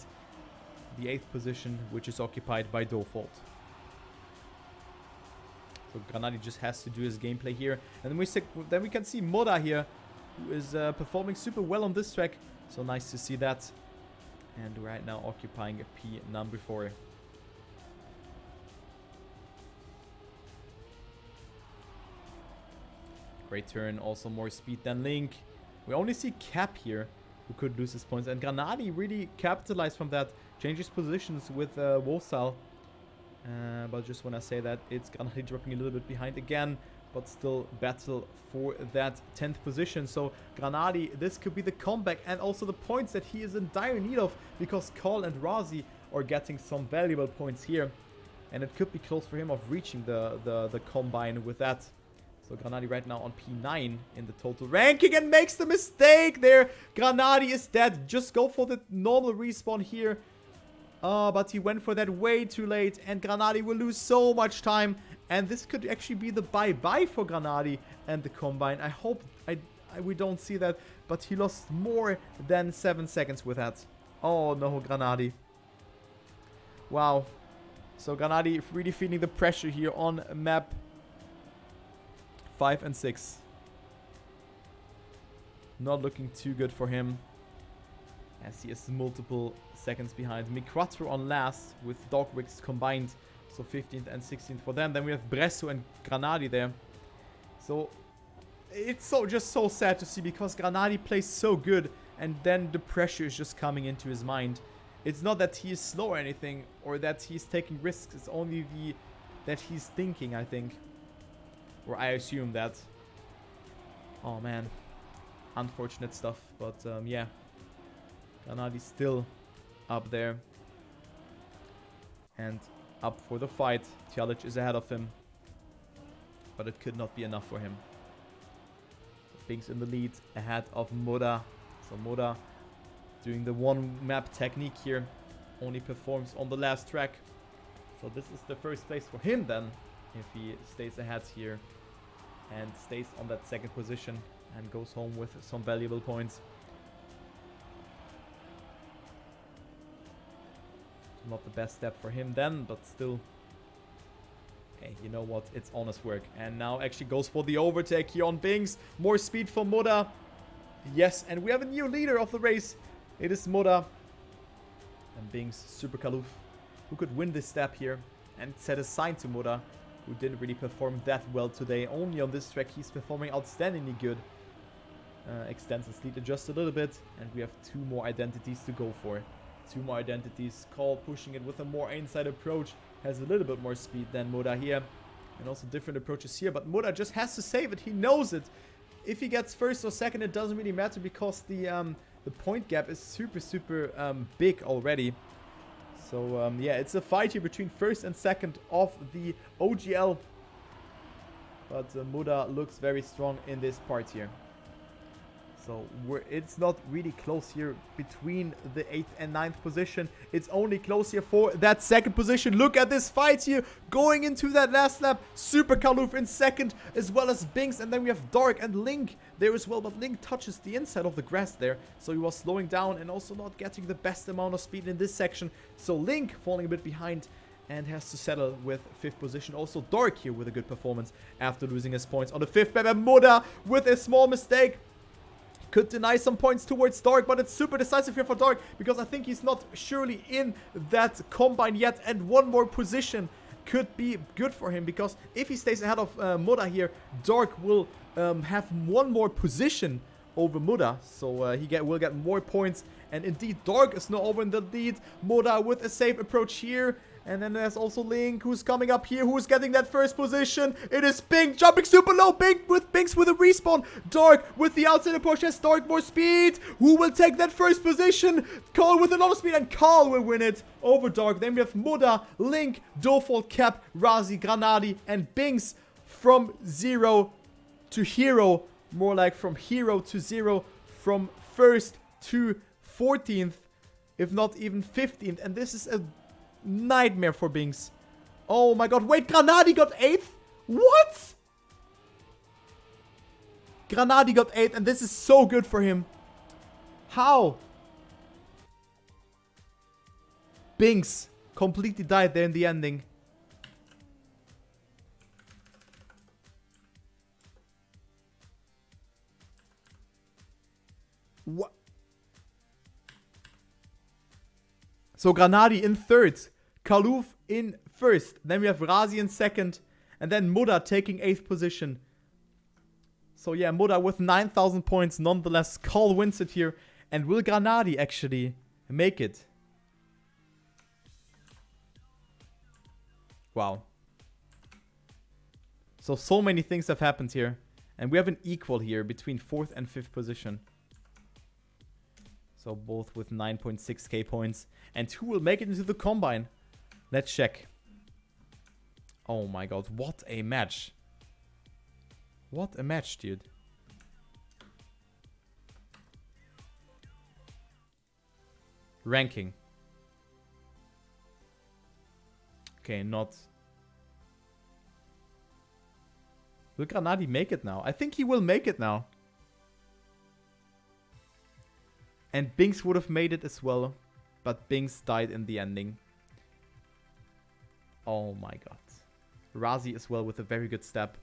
the 8th position, which is occupied by Dofault. So Granadi just has to do his gameplay here. And then we can see Moda here, who is performing super well on this track. So nice to see that. And right now occupying a P number 4. Great turn, also more speed than Link. We only see Cap here, who could lose his points. And Granadi really capitalized from that. Changes positions with Wolfstyle. But just when I say that, it's Granadi dropping a little bit behind again. But still battle for that 10th position. So Granadi, this could be the comeback and also the points that he is in dire need of, because Call and Razi are getting some valuable points here. And it could be close for him of reaching the combine with that. So Granadi right now on P9 in the total ranking and makes the mistake there. Granadi is dead. Just go for the normal respawn here. But he went for that way too late, and Granadi will lose so much time. And this could actually be the bye-bye for Granadi and the combine. I hope we don't see that, but he lost more than 7 seconds with that. Oh no, Granadi. Wow. So Granadi really feeling the pressure here on map 5 and 6. Not looking too good for him, as he is multiple seconds behind. Miquatro on last with Dogwix combined. So 15th and 16th for them. Then we have Bresso and Granadi there. So it's just so sad to see, because Granadi plays so good and then the pressure is just coming into his mind. It's not that he is slow or anything, or that he's taking risks. It's only that he's thinking, I think. Or I assume that. Oh man. Unfortunate stuff. But yeah. Granadi still up there. And up for the fight. Tjalic is ahead of him. But it could not be enough for him. Binks in the lead ahead of Moda. So Moda doing the one map technique here. Only performs on the last track. So this is the first place for him then. If he stays ahead here. And stays on that 2nd position. And goes home with some valuable points. Not the best step for him then, but still. Hey, you know what? It's honest work. And now actually goes for the overtake here on Binks. More speed for Moda. Yes, and we have a new leader of the race. It is Moda. And Binks, Super Kaluf, who could win this step here and set a sign to Moda, who didn't really perform that well today. Only on this track he's performing outstandingly good. Extends his lead just a little bit. And we have 2 more identities to go for. 2 more identities. Call pushing it with a more inside approach. Has a little bit more speed than Moda here. And also different approaches here. But Muda just has to save it. He knows it. If he gets first or second, it doesn't really matter because the point gap is super big already. So, yeah, it's a fight here between first and second of the OGL. But Muda looks very strong in this part here. So it's not really close here between the 8th and 9th position. It's only close here for that second position. Look at this fight here going into that last lap. Super Kaluf in second as well as Binks. And then we have Dark and Link there as well. But Link touches the inside of the grass there. So he was slowing down and also not getting the best amount of speed in this section. So Link falling a bit behind and has to settle with 5th position. Also Dark here with a good performance after losing his points on the 5th map. And Muda with a small mistake could deny some points towards Dark, but it's super decisive here for Dark because I think he's not surely in that combine yet, and one more position could be good for him because if he stays ahead of Muda here, Dark will have one more position over Muda, so will get more points. And indeed, Dark is now over in the lead. Muda with a safe approach here. And then there's also Link, who's coming up here, who's getting that first position. It is Bink, jumping super low. Binks with a respawn. Dark with the outside approach. Has Dark more speed. Who will take that first position? Carl with a lot of speed, and Carl will win it over Dark. Then we have Muda, Link, Dofol, Cap, Razi, Granadi, and Binks from 0 to hero. More like from hero to 0. From 1st to 14th, if not even 15th. And this is a nightmare for Binks. Oh my god. Wait, Granadi got 8th? What? Granadi got 8th, and this is so good for him. How? Binks completely died there in the ending. What? So Granadi in 3rd. Kaluf in 1st. Then we have Razi in 2nd. And then Muda taking 8th position. So yeah, Muda with 9,000 points. Nonetheless, Carl wins it here. And will Granadi actually make it? Wow. So many things have happened here. And we have an equal here between 4th and 5th position. So both with 9.6k points. And who will make it into the combine? Let's check. Oh my god, what a match. What a match, dude. Ranking. Okay, not. Will Granadi make it now? I think he will make it now. And Binks would have made it as well. But Binks died in the ending. Oh my god. Razi as well with a very good step.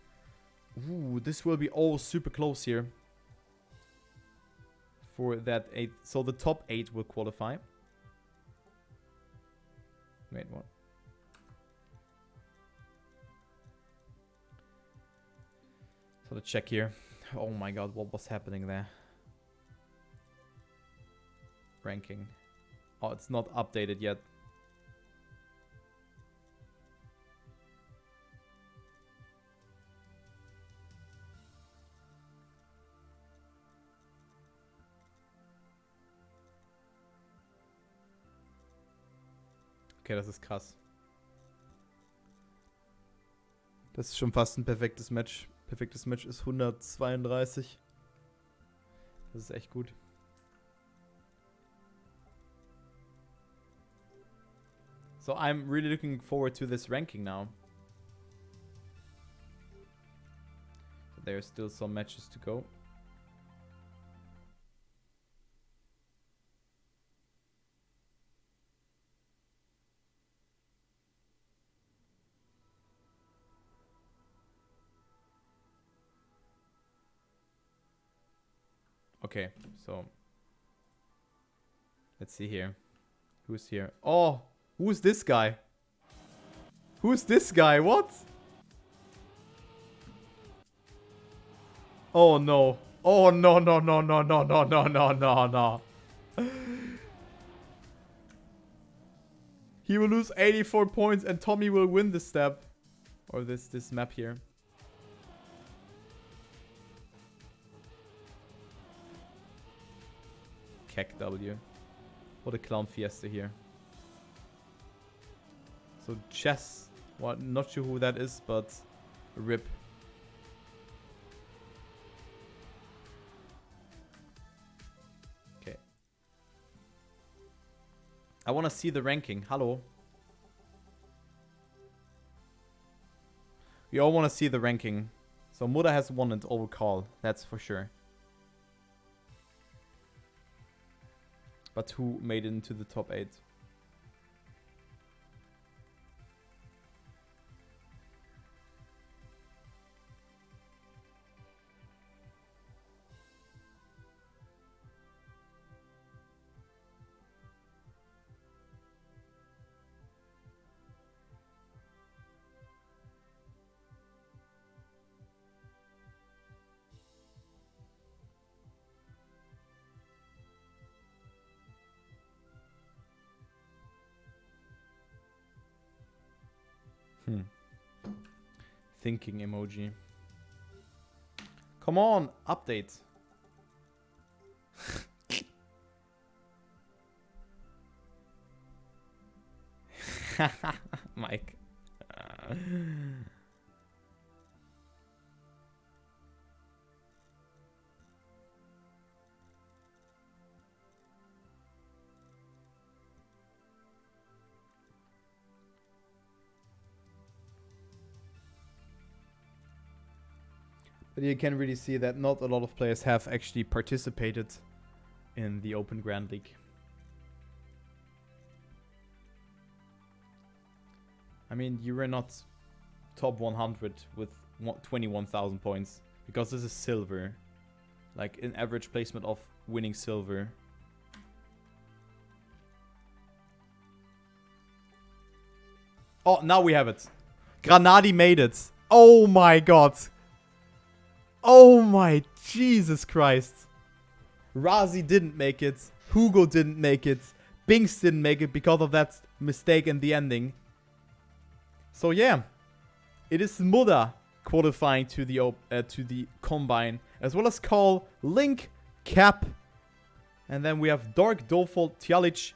Ooh, this will be all super close here. For that 8. So the top 8 will qualify. Wait, what? So let's check here. Oh my god, what was happening there? Ranking. Oh, it's not updated yet. Okay, das ist krass. Das ist schon fast ein perfektes Match. Perfektes Match ist 132. Das ist echt gut. So I'm really looking forward to this ranking now. There's still some matches to go. Okay, so let's see here. Who's here? Oh, who's this guy? Who's this guy? What? Oh no. Oh no, no, no, no, no, no, no, no, no, no. He will lose 84 points and Tommy will win the step. Or this map here. Keck W. What a clown fiesta here. So chess. Well, not sure who that is, but rip. Okay. I want to see the ranking. Hello. We all want to see the ranking. So Muda has won it over Carl. That's for sure. But who made it into the top 8? Thinking emoji. Come on, update. Mike. But you can really see that not a lot of players have actually participated in the Open Grand League. I mean, you were not top 100 with 21,000 points. Because this is silver. Like, an average placement of winning silver. Oh, now we have it. Granadi made it. Oh my god. Oh my Jesus Christ. Razi didn't make it. Hugo didn't make it. Binks didn't make it because of that mistake in the ending. So yeah. It is Muda qualifying to the Combine. As well as Carl, Link, Cap. And then we have Dark, Dolfo, Tjalic.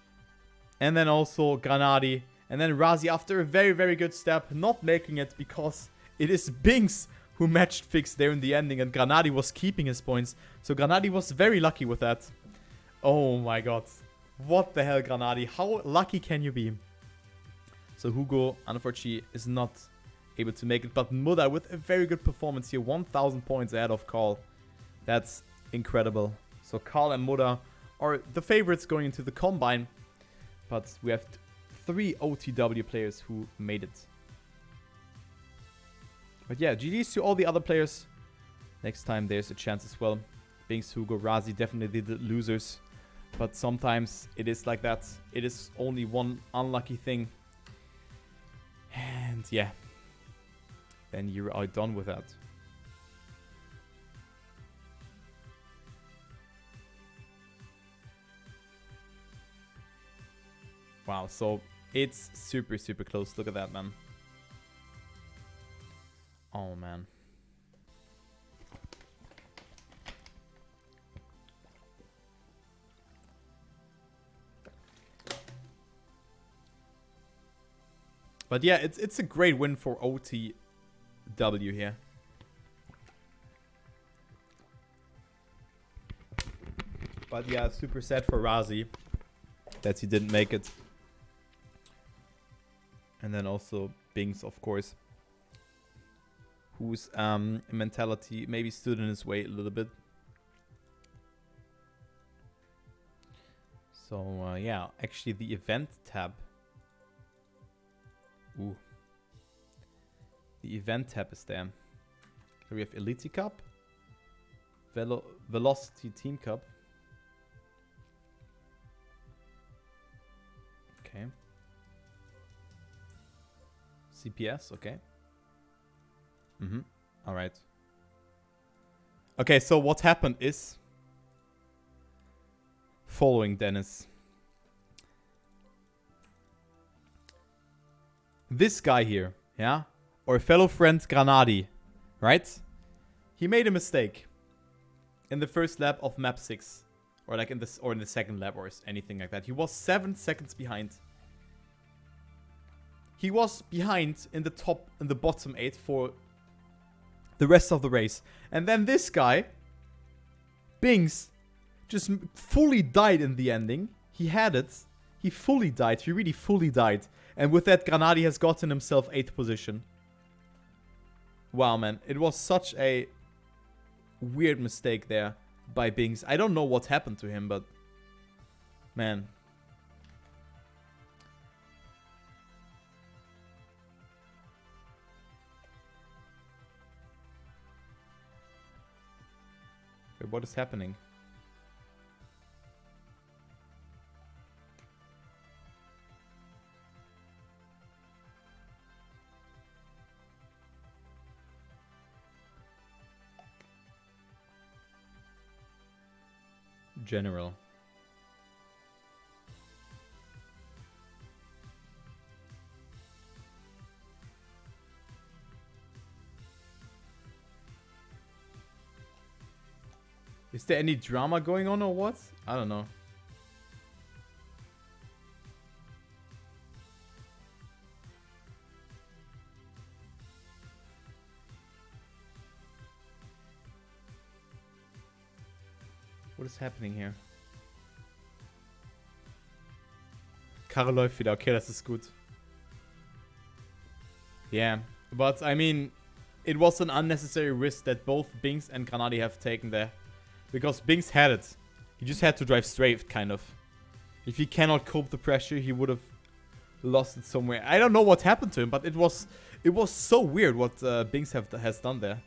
And then also Granadi. And then Razi after a very, very good step. Not making it because it is Binks who matched Fix there in the ending, and Granadi was keeping his points. So Granadi was very lucky with that. Oh my god. What the hell, Granadi? How lucky can you be? So Hugo, unfortunately, is not able to make it. But Muda with a very good performance here. 1,000 points ahead of Carl. That's incredible. So Carl and Muda are the favorites going into the Combine. But we have 3 OTW players who made it. But yeah, GG's to all the other players. Next time there's a chance as well. Binks, Hugo, Razi, definitely the losers. But sometimes it is like that. It is only one unlucky thing. And yeah. Then you are done with that. Wow, so it's super, super close. Look at that, man. Oh, man. But yeah, it's a great win for OTW here. But yeah, super sad for Razi that he didn't make it. And then also Binks, of course, whose mentality maybe stood in his way a little bit. So yeah, actually the event tab. Ooh. The event tab is there. So we have Elite Cup, Velocity Team Cup. Okay. CPS, okay. Alright. Okay, so what happened is... Following Dennis. This guy here, yeah? or fellow friend Granadi, right? He made a mistake in the first lap of map 6. Or like in the second lap or anything like that. He was 7 seconds behind. He was behind in the bottom 8 for the rest of the race. And then this guy, Bings, just fully died in the ending. He had it. He fully died. He really fully died. And with that, Granadi has gotten himself 8th position. Wow, man. It was such a weird mistake there by Bings. I don't know what happened to him, but man. Wait, what is happening? General. Is there any drama going on or what? I don't know. What is happening here? Karre läuft wieder. Okay, das ist gut. Yeah, but I mean, it was an unnecessary risk that both Bings and Granadi have taken there. Because Bings had it. He just had to drive straight, kind of. If he cannot cope the pressure, he would have lost it somewhere. I don't know what happened to him, but it was so weird what Bings has done there.